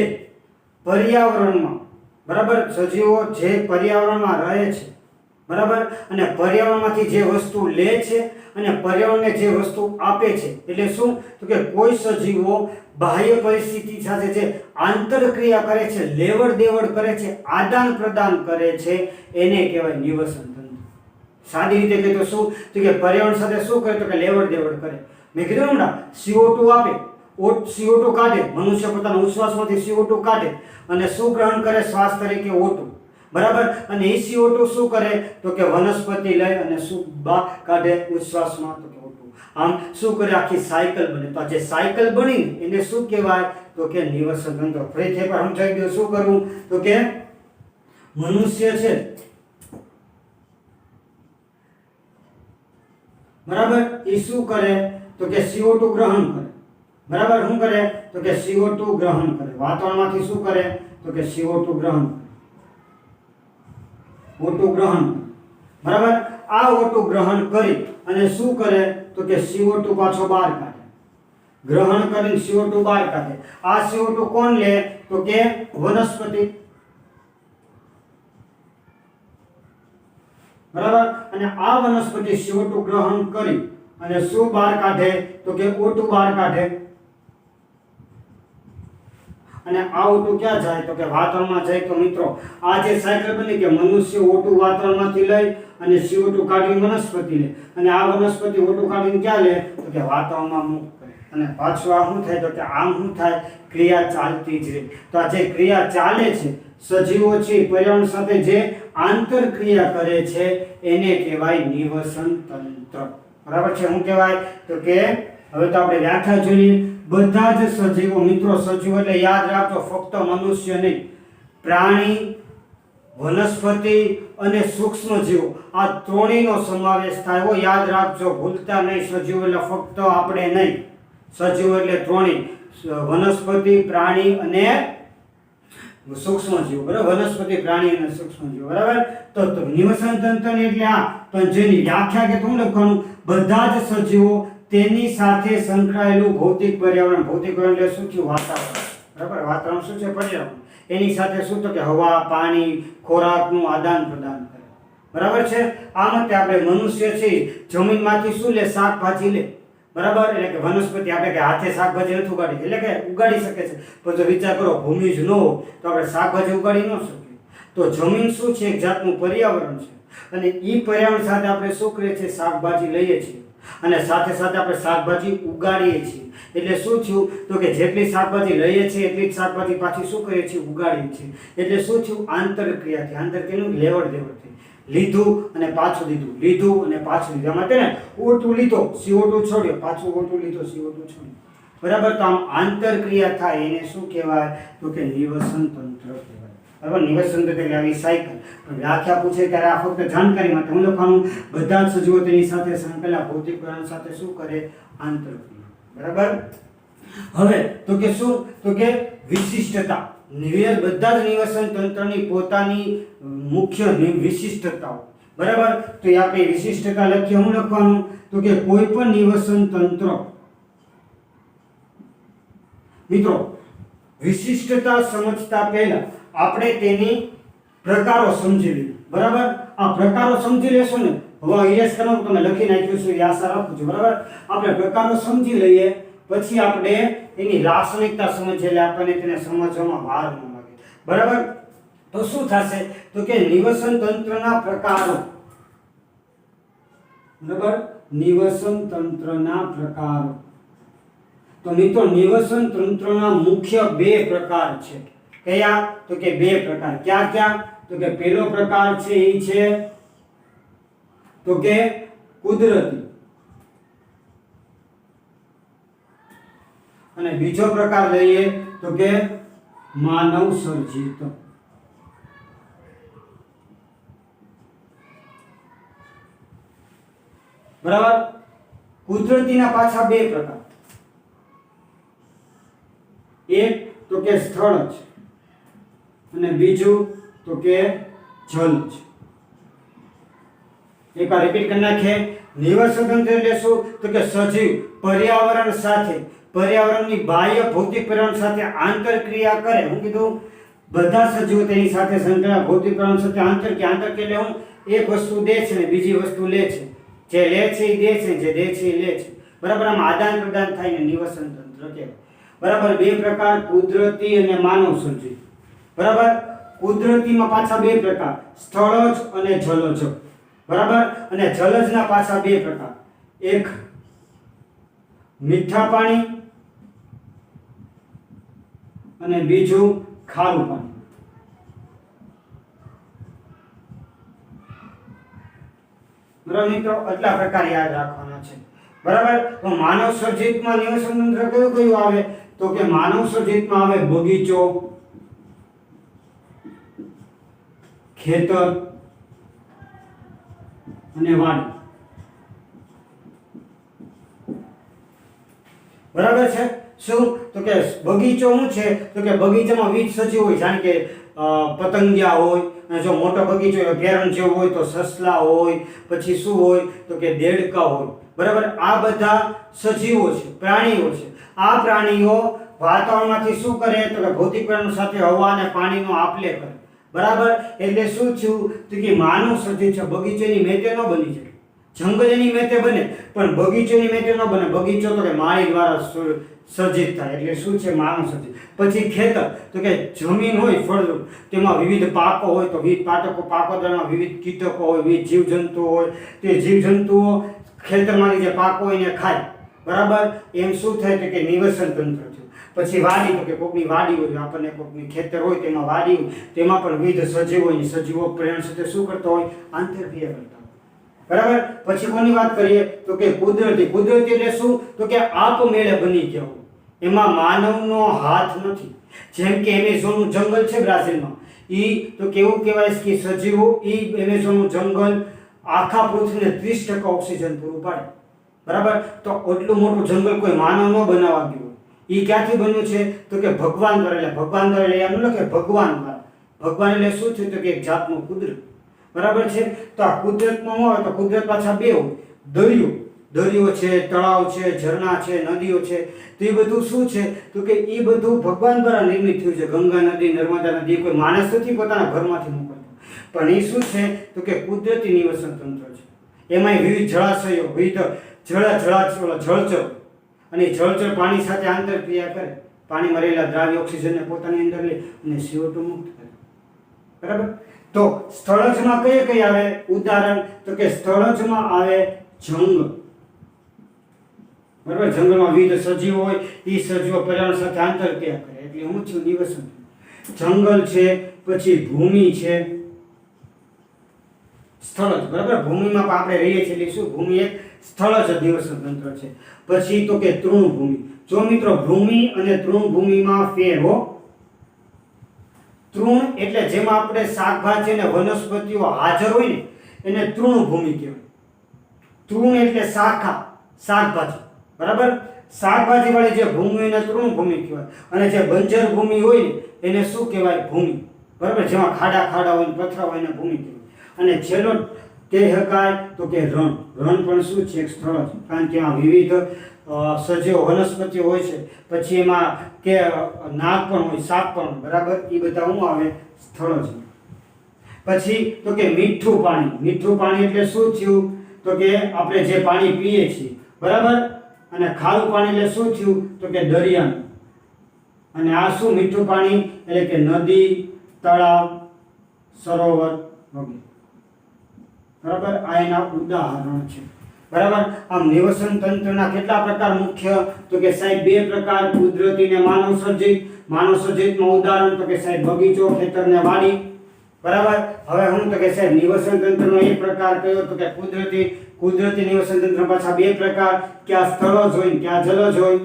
પર્યાવરણમાં, બરાબર, સજીવો જે પર્યાવરણમાં રહે છે, બરાબર, અને પર્યાવરણમાંથી જે વસ્તુ લે છે અને પર્યાવરણને જે વસ્તુ આપે છે. એટલે શું, તો કે કોઈ સજીવો બાહ્ય પરિસ્થિતિ સાથે જે આંતરક્રિયા કરે છે, લેવડ દેવડ કરે છે, આદાન પ્રદાન કરે છે, એને કહેવાય નિવસન તંત્ર. સાદી રીતે કહે તો શું, તો કે પર્યાવરણ સાથે શું કરે, તો કે લેવડ દેવડ કરે. મેં કીધું હમણાં CO2 આપે, CO2 કાઢે, મનુષ્ય પોતાના ઉચ્છ્વાસમાંથી CO2 કાઢે અને શું ગ્રહણ કરે, શ્વાસ તરીકે O2. બરાબર. અને એ CO2 શું કરે, તો કે વનસ્પતિ લઈ અને શું કાઢે ઉચ્છ્વાસમાં, તો કે O2. આમ શું કરે, આખી સાયકલ બને. તો આ જે સાયકલ બની એને શું કહેવાય, તો કે નિવસન તંત્ર. ફરીથી એકવાર સમજાવી દઉં. શું કરવું, તો કે મનુષ્ય છે, બરાબર, એ શું કરે, તો કે CO2 ગ્રહણ કરે. બરાબર. શું કરે, તો કે CO2 ગ્રહણ કરે. વાતાવરણમાંથી શું કરે, તો કે CO2 ગ્રહણ કરે, O2 ગ્રહણ કરે. બરાબર. આ O2 ગ્રહણ કરી અને શું કરે, તો કે CO2 પાછો બહાર કાઢે. ગ્રહણ કરીને CO2 બહાર કાઢે. આ CO2 કોણ લે, તો કે વનસ્પતિ. બરાબર. અને આ વનસ્પતિ CO2 ગ્રહણ કરી અને શું બહાર કાઢે, તો કે O2 બહાર કાઢે. અને આ O2 ક્યાં જાય, તો કે વાતાવરણમાં જાય. તો મિત્રો આ જે સાયકલ બની કે મનુષ્ય O2 વાતાવરણમાંથી લઈ અને CO2 કાઢીને વનસ્પતિ લે અને આ વનસ્પતિ O2 કાઢીને ક્યાં લે, તો કે વાતાવરણમાં મુક્ત કરે. અને પાછું આ શું થાય, તો કે આમ શું થાય, ક્રિયા ચાલતી જ રહે. તો આ જે ક્રિયા ચાલે છે, સજીવો છે પર્યાવરણ સાથે જે આંતરક્રિયા કરે છે, એને કહેવાય નિવસન તંત્ર. બરાબર છે. શું કહેવાય, તો કે હવે તો આપણે વ્યાખ્યા જોઈએ. બધા જ સજીવો, મિત્રો સજીવો એટલે યાદ રાખજો, ફક્ત મનુષ્ય નહીં, પ્રાણી, વનસ્પતિ અને સૂક્ષ્મ જીવો, આ ત્રણેયનો સમાવેશ થાય. હો, યાદ રાખજો, ભૂલતા નહીં. સજીવો એટલે ફક્ત આપણે નહીં, સજીવો એટલે ત્રણેય, વનસ્પતિ, પ્રાણી અને સૂક્ષ્મ જીવો. બરાબર. વનસ્પતિ, પ્રાણી અને સૂક્ષ્મ જીવો. બરાબર. તો નિવસન તંત્ર એટલે આ, પણ જેની વ્યાખ્યા કે શું લખવાનું, બધા જ સજીવો તેની સાથે સંકળાયેલું ભૌતિક પર્યાવરણ. ભૌતિક પર્યાવરણ એટલે શું થયું, વાતાવરણ. બરાબર. વાતાવરણ શું છે, પર્યાવરણ. એની સાથે શું, તો કે હવા, પાણી, ખોરાકનું આદાન પ્રદાન કરે. બરાબર છે. આ માટે આપણે મનુષ્ય છે જમીનમાંથી શું લે, શાકભાજી લે. બરાબર. એટલે કે વનસ્પતિ આપણે કે હાથે શાકભાજી નથી ઉગાડી, એટલે કે ઉગાડી શકે છે, પણ જો વિચાર કરો ભૂમિ જ ન હોય તો આપણે શાકભાજી ઉગાડી ન શકીએ. તો જમીન શું છે, એક જાતનું પર્યાવરણ છે. અને એ પર્યાવરણ સાથે આપણે શું કરીએ છીએ? શાકભાજી લઈએ છીએ અને સાથે સાથે આપણે શાકભાજી ઉગાડીએ છીએ. એટલે શું થયું? તો કે જેટલી શાકભાજી લઈએ છીએ એટલી જ શાકભાજી પાછી શું કરીએ છીએ? ઉગાડીએ છીએ. એટલે શું થયું? આંતરક્રિયાથી, આંતરક્રિયાનું લેવડ દેવડથી લીધું અને પાછું લીધું, લીધું અને પાછું લીધું. આમાં તેને O2 લીધો, CO2 છોડ્યો, પાછું O2 લીધો, CO2 છોડ્યો. બરાબર? તો આમ આંતરક્રિયા થાય એને શું કહેવાય? તો કે નિવસન તંત્ર કહેવાય. બરાબર? નિવસન તંત્ર એટલે આવી સાયકલ. પણ વ્યાખ્યા પૂછે ત્યારે આ ફક્ત જાણકારી માટે હું લખવાનું, બધા જ સજીવો તેની સાથે સંકળાયેલા ભૌતિક પ્રાણ સાથે શું કરે? આંતરક્રિયા. બરાબર? હવે તો કે શું? તો કે વિશિષ્ટતા. બધા જ નિવસન તંત્રની પોતાની મુખ્ય વિશિષ્ટતાઓ. બરાબર? તો એ આપણે વિશિષ્ટતા લખીએ. હું લખવાનું તો કે કોઈ પણ નિવસન તંત્ર, મિત્રો વિશિષ્ટતા સમજતા પહેલા આપણે તેની પ્રકારો સમજી લઈએ. બરાબર? આ પ્રકારો સમજી લેશો ને, હવે ઇરેઝ કરવાનું તમે લખી નાખ્યું છે એ આશા રાખું છું. બરાબર? આપણે પ્રકારો સમજી લઈએ પછી આપણે એની લાક્ષણિકતા સમજીએ એટલે આપણને તેને સમજવામાં વાર ન લાગે. બરાબર? તો શું થશે? તો કે નિવસન તંત્રના પ્રકારો. બરાબર? નિવસન તંત્રના પ્રકારો. તો મિત્રો નિવસન તંત્રના મુખ્ય બે પ્રકાર છે. કયા? તો કે બે પ્રકાર. ક્યાં ક્યાં? તો કે પહેલો પ્રકાર છે એ છે તો કે કુદરતી, અને બીજો પ્રકાર લઈએ તો કે માનવ સર્જિત. બરાબર? કુદરતીના પાછા બે પ્રકાર. એક તો કે સ્થળ છે અને બીજું તો કે જલ છે. એકવાર રિપીટ કરી નાખીએ. નિવસન તંત્ર એટલે શું? તો કે સજીવ પર્યાવરણ સાથે, પર્યાવરણની બાહ્ય ભૌતિક પર્યાવરણ સાથે આંતરક્રિયા કરે. હું કીધું બધા સજીવો તેની સાથે સંકળાયેલા ભૌતિક પર્યાવરણ સાથે આંતરક્રિયા. આંતરક્રિયા એટલે હું એક વસ્તુ દે છે ને બીજી વસ્તુ લે છે. જે લે છે એ દે છે, જે દે છે એ લે છે. બરાબર? આમ આદાન પ્રદાન થાય ને નિવસન તંત્ર કહેવાય. બરાબર? બે પ્રકાર, કુદરતી અને માનવ સર્જિત. બરાબર? કુદરતીમાં પાછા બે પ્રકાર, સ્થળજ અને જલજ. બરાબર? અને જલજના પાછા બે પ્રકાર, એક મીઠા પાણી અને બીજું ખારું પાણી. બરાબર મિત્રો? આટલા પ્રકાર યાદ રાખવાના છે. બરાબર? તો માનવ સર્જિતમાં નિવસન તંત્ર કયું કયું આવે? તો કે માનવ સર્જિતમાં આવે બગીચો, ખેતર અને વાડી. બરાબર છે? શું? તો કે બગીચો શું છે? તો કે બગીચામાં વિવિધ સજીવો હોય, જાણે કે પતંગિયા હોય, અને જો મોટો બગીચો હોય અભયારણ્ય જેવો હોય તો સસલા હોય, પછી શું હોય? તો કે દેડકા હોય. બરાબર? આ બધા સજીવો છે, પ્રાણીઓ છે. આ પ્રાણીઓ વાતાવરણમાંથી શું કરે? તો કે ભૌતિક પર્યાવરણ સાથે હવા અને પાણીનો આપ-લે કરે. બરાબર? એટલે શું થયું? તો કે માનવ સર્જિત છે. બગીચાની મેતે ન બની શકે, જંગલ એની મેતે બને પણ બગીચોની મેતે ન બને. બગીચો તો કે માળી દ્વારા સર્જિત થાય એટલે શું છે? માનવ સર્જિત. પછી ખેતર, તો કે જમીન હોય ફળદ્રુપ, તેમાં વિવિધ પાકો હોય તો વિવિધ પાકો દ્વારા વિવિધ કીટકો હોય, વિવિધ જીવજંતુઓ હોય. તે જીવજંતુઓ ખેતરમાંથી જે પાકો હોય એને ખાય. બરાબર? એમ શું થાય? તો કે નિવસન તંત્ર થયું. પછી વાડી, તો કે કોકની વાડી હોય, આપણને કોકની ખેતર હોય તેમાં વાડી હોય, તેમાં પણ વિવિધ સજીવો હોય. સજીવો પર્યાવરણ સાથે શું કરતા હોય? આંતરક્રિયા કરતા હોય. બરાબર? પછી કોની વાત કરીએ? તો કે કુદરતી. કુદરતી એટલે શું? તો કે આપમેળે બની ગયા હોય, એમાં માનવનો હાથ નથી. જેમ કે એમેઝોનનું જંગલ છે બ્રાઝિલમાં, તો કેવું કહેવાય કે સજીવો એમેઝોનનું જંગલ આખા પૃથ્વીને 30% ઓક્સિજન પૂરું પાડે. બરાબર? તો એટલું મોટું જંગલ કોઈ માનવ ન બનાવવા ગયું. એ ક્યાંથી બન્યું છે? તો કે ભગવાન દ્વારા. એટલે ભગવાન દ્વારા એટલે એમ લખે ભગવાન દ્વારા. ભગવાન એટલે શું થયું? તો કે એક જાતનું કુદરત. બરાબર છે? તો આ કુદરતમાં શું આવે? તો કુદરત પાછા બે હોય. દરિયો છે, તળાવ છે, ઝરણા છે, નદીઓ છે. તો એ બધું શું છે? તો કે એ બધું ભગવાન દ્વારા નિર્મિત થયું છે. ગંગા નદી, નર્મદા નદી કોઈ માણસ નથી પોતાના ઘરમાંથી મોકલતો, પણ એ શું છે? તો કે કુદરતી નિવસન તંત્ર છે. એમાંય વિવિધ જળાશયો, વિવિધ જળચર, અને જળચર પાણી સાથે આંતરક્રિયા કરે, પાણીમાં રહેલા દ્રાવ્ય ઓક્સિજનને પોતાની અંદર લે અને CO2 મુક્ત કરે. બરાબર. તો સ્થળજમાં કઈ કઈ આવે ઉદાહરણ? તો કે સ્થળજમાં આવે જંગલ. બરાબર, જંગલમાં વિવિધ સજીવો હોય, એ સજીવો પર્યાવરણ સાથે આંતરક્રિયા કરે એટલે હું છું નિવસન. જંગલ છે, પછી ભૂમિ છે, સ્થળ જ. બરાબર, ભૂમિમાં પણ આપણે રહીએ છીએ એટલે શું? ભૂમિ એક સ્થળ જ નિવસન તંત્ર છે. પછી તો કે તૃણભૂમિ. જો મિત્રો ભૂમિ અને તૃણભૂમિમાં ફેર હો. તૃણ એટલે જેમાં આપણે શાકભાજી અને વનસ્પતિઓ હાજર હોય ને એને તૃણભૂમિ કહેવાય. તૃણ એટલે શાખા, શાકભાજી. બરાબર, શાકભાજી વાળી જે ભૂમિ હોય એને તૃણભૂમિ કહેવાય. અને જે બંજર ભૂમિ હોય ને એને શું કહેવાય? ભૂમિ. બરાબર, જેમાં ખાડા ખાડા હોય પથરા હોય એને ભૂમિ કહેવાય. અને છેલ્લો કહી શકાય તો કે રણ. રણ પણ શું છે? એક સ્થળ છે, કારણ કે આ વિવિધ સજીવો વનસ્પતિઓ હોય છે. પછી એમાં કે નાગ પણ હોય, સાપ પણ. બરાબર, એ બધા શું આવે? સ્થળ છે. પછી તો કે મીઠું પાણી. મીઠું પાણી એટલે શું થયું? તો કે આપણે જે પાણી પીએ છીએ. બરાબર, અને ખારું પાણી એટલે શું થયું? તો કે દરિયાનું. અને આ શું? મીઠું પાણી એટલે કે નદી, તળાવ, સરોવર વગેરે. બરાબર, આ એના ઉદાહરણ છે. બરાબર, આમ નિવસન તંત્રના કેટલા પ્રકાર મુખ્ય? તો કે સાહેબ 2 પ્રકાર, કુદરતી ને માનવ સર્જિત. માનવ સર્જિતમાં ઉદાહરણ તો કે સાહેબ બગીચો, ખેતર ને વાડી. બરાબર, હવે હું તો કે સાહેબ નિવસન તંત્રનો એક પ્રકાર કયો? તો કે કુદરતી. કુદરતી નિવસન તંત્ર પાછા 2 પ્રકાર, ક્યાં સ્થળ જ હોય ક્યાં જલજ હોય.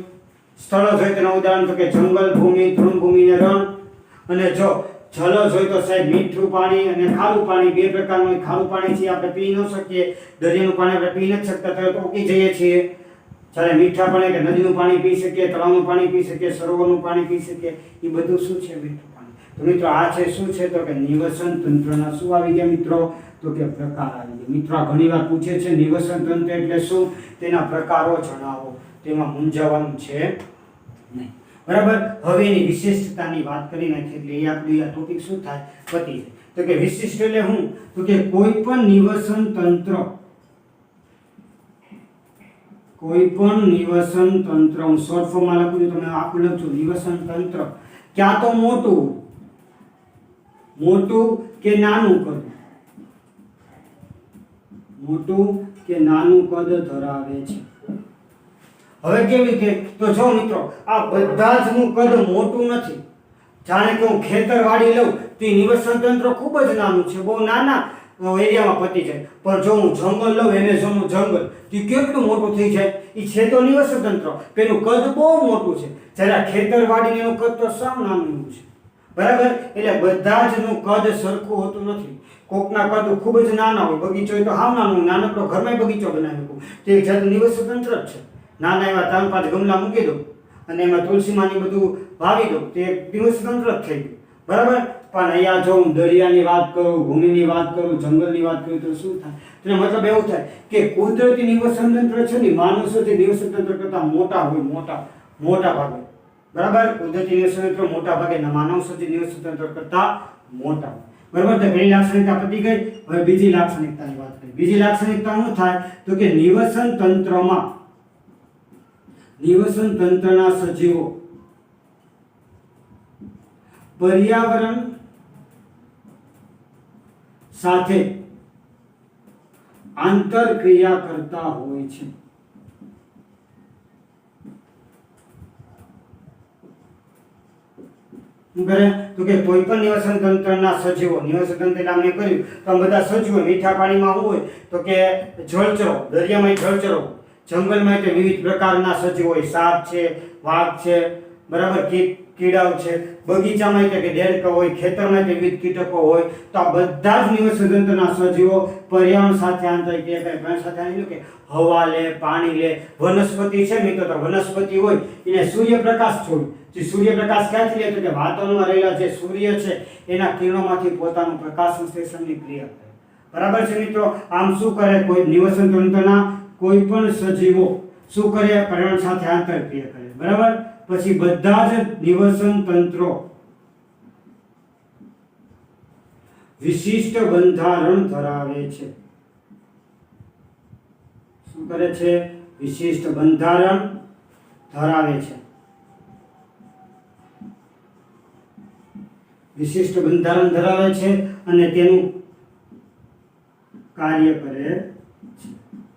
સ્થળ જ હોય તેના ઉદાહરણ તો કે જંગલ, ભૂમિ, તૃણભૂમિ ને રણ. અને જો જલજ હોય તો સાહેબ મીઠું પાણી અને ખારું પાણી. 2 પ્રકારનું હોય. ખારું પાણી છે આપણે પી ન શકીએ, દરિયાનું પાણી આપણે પી નથી શકતા, તરત ઉકી જઈએ છીએ. જ્યારે મીઠા પાણી કે નદીનું પાણી પી શકીએ, તળાવનું પાણી પી શકીએ, સરોવરનું પાણી પી શકીએ. એ બધું શું છે? મીઠું પાણી. તો મિત્રો આ છે શું છે? તો કે નિવસન તંત્રના શું આવી ગયા મિત્રો? તો કે પ્રકાર આવી ગયા. મિત્રો આ ઘણીવાર પૂછે છે નિવસન તંત્ર એટલે શું? તેના પ્રકારો જણાવો. તેમાં મૂંઝાવાનું છે નહીં. બરાબર, હવે એની વિશિષ્ટતાની વાત કરી નાખીએ એટલે એ આપણું આ ટોપિક શું થાય? પતી જાય. તો કે વિશિષ્ટ એટલે હું? તો કે કોઈ પણ નિવસન તંત્ર, કોઈ પણ નિવસન તંત્ર, હું શોર્ટ ફોર્મમાં લખું છું, તમે આખું લખજો. નિવસન તંત્ર ક્યાં તો મોટું કે નાનું કદ, મોટું કે નાનું કદ ધરાવે છે. હવે કેવી કે તો જો મિત્રો આ બધા જ નું કદ મોટું નથી. જાણે કે હું ખેતર વાડી લઉં તો એ નિવસન તંત્ર ખૂબ જ નાનું છે, બહુ નાના એરિયામાં પતી જાય. પણ જો હું જંગલ લઉં, એમેઝોનનું જંગલ, તો કેટલું મોટું થઈ જાય? એ છે તો નિવસન તંત્ર, તેનું કદ બહુ મોટું છે. જ્યારે ખેતર વાડીનું કદ તો સાવ નાનું છે. બરાબર, એટલે બધા જ નું કદ સરખું હોતું નથી. કોકના કદ ખૂબ જ નાના હોય, બગીચો હોય તો હાવ નાનો, નાનકડો ઘરમાં બગીચો બનાવી મૂકું તો એક જાતનું નિવસન તંત્ર જ છે. નાના એવા 3-5 ગમલા મૂકી દો અને એમાં તુલસીમાની બધું વાવી દો તો એક નિવસન તંત્ર જ થઈ ગયું. બરાબર, પણ અહીંયા જો હું દરિયાની વાત કરું, ભૂમિની વાત કરું, જંગલની વાત કરું તો શું થાય? તો મતલબ એવું થાય કે કુદરતી નિવસન તંત્ર છે ને માનવ સર્જિત નિવસન તંત્ર કરતાં મોટા હોય, મોટા ભાગે. બરાબર, કુદરતી નિવસન તંત્ર મોટા ભાગે માનવ સર્જિત નિવસન તંત્ર કરતાં મોટા હોય. બરાબર, તો પહેલી લાક્ષણિકતા પતી ગઈ. હવે બીજી લાક્ષણિકતાની વાત કરીએ. બીજી લાક્ષણિકતા શું થાય? તો કે નિવસન તંત્રમાં, નિવસન તંત્રના સજીવો પર્યાવરણ સાથે આંતરક્રિયા કરતા હોય છે. તો કે કોઈ પણ નિવસન તંત્રના સજીવો, નિવસન તંત્ર એટલે આપણે કર્યું તો બધા સજીવો મીઠા પાણીમાં હોય તો કે જળચરો, દરિયામાં જળચરો, જંગલમાં તે વિવિધ પ્રકારના સજીવો હોય, સાપ છે, વાઘ છે, બરાબર, કીડાઓ છે, બગીચામાં કે દેડકા હોય, ખેતરમાં વિવિધ કીટકો હોય. તો આ બધા જ નિવસન તંત્રના સજીવો પર્યાવરણ સાથે આંતરક્રિયા કરે. પર્યાવરણ સાથે આંતરક્રિયા કે હવા લે, પાણી લે. વનસ્પતિ છે મિત્રો, તો વનસ્પતિ હોય એને સૂર્યપ્રકાશ છોડે. જે સૂર્યપ્રકાશ ક્યાંથી લે? તો કે વાતાવરણમાં રહેલા જે સૂર્ય છે એના કિરણોમાંથી પોતાનું પ્રકાશ સંશ્લેષણની ક્રિયા કરે. બરાબર છે મિત્રો. આમ શું કરે? કોઈ નિવસન તંત્રના કોઈ પણ સજીવો શું કરે? પર્યાવરણ સાથે આંતરક્રિયા કરે. બરાબર, પછી બધા જ નિવસન તંત્રો વિશિષ્ટ બંધારણ ધરાવે છે. શું કરે છે? વિશિષ્ટ બંધારણ ધરાવે છે. વિશિષ્ટ બંધારણ ધરાવે છે અને તેનું કાર્ય કરે છે,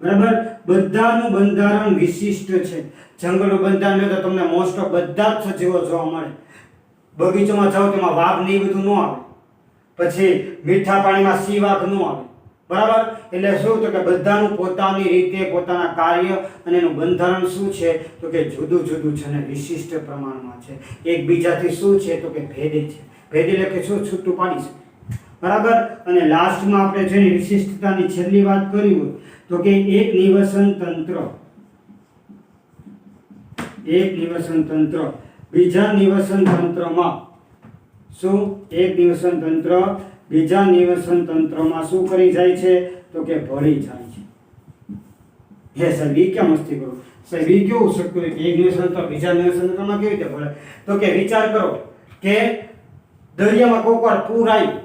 બરાબર. બધાનું બંધારણ વિશિષ્ટ છે. જંગલનું બંધારણ લો તો તમને મોસ્ટ ઓફ બધા જ સજીવો જોવા મળે. બગીચામાં જાઓ તેમાં વાઘ ને એ બધું ન આવે, પછી મીઠા પાણીમાં સી વાઘ ન આવે, બરાબર. એટલે શું તો કે બધાનું પોતાની રીતે પોતાના કાર્ય અને એનું બંધારણ શું છે તો કે જુદું જુદું છે અને વિશિષ્ટ પ્રમાણમાં છે. એકબીજાથી શું છે તો કે ભેદે છે. ભેદ એટલે કે શું છૂટું પાડી છે, બરાબર. અને લાસ્ટમાં આપણે જેની વિશિષ્ટતાની છેલ્લી વાત કરી હોય તો કે એક નિવસન તંત્ર બીજા નિવસન તંત્રમાં શું એક નિવસન તંત્ર બીજા નિવસન તંત્રમાં શું કરી જાય છે તો કે ભળી જાય છે. હે સાહેબ એ ક્યાં મસ્તી કરો સાહેબ, એ કેવું શક્ય કે એક નિવસન તંત્ર બીજા નિવસન તંત્રમાં કેવી રીતે ભળે? તો કે વિચાર કરો કે દરિયામાં કોઈક વાર પૂર આવ્યું,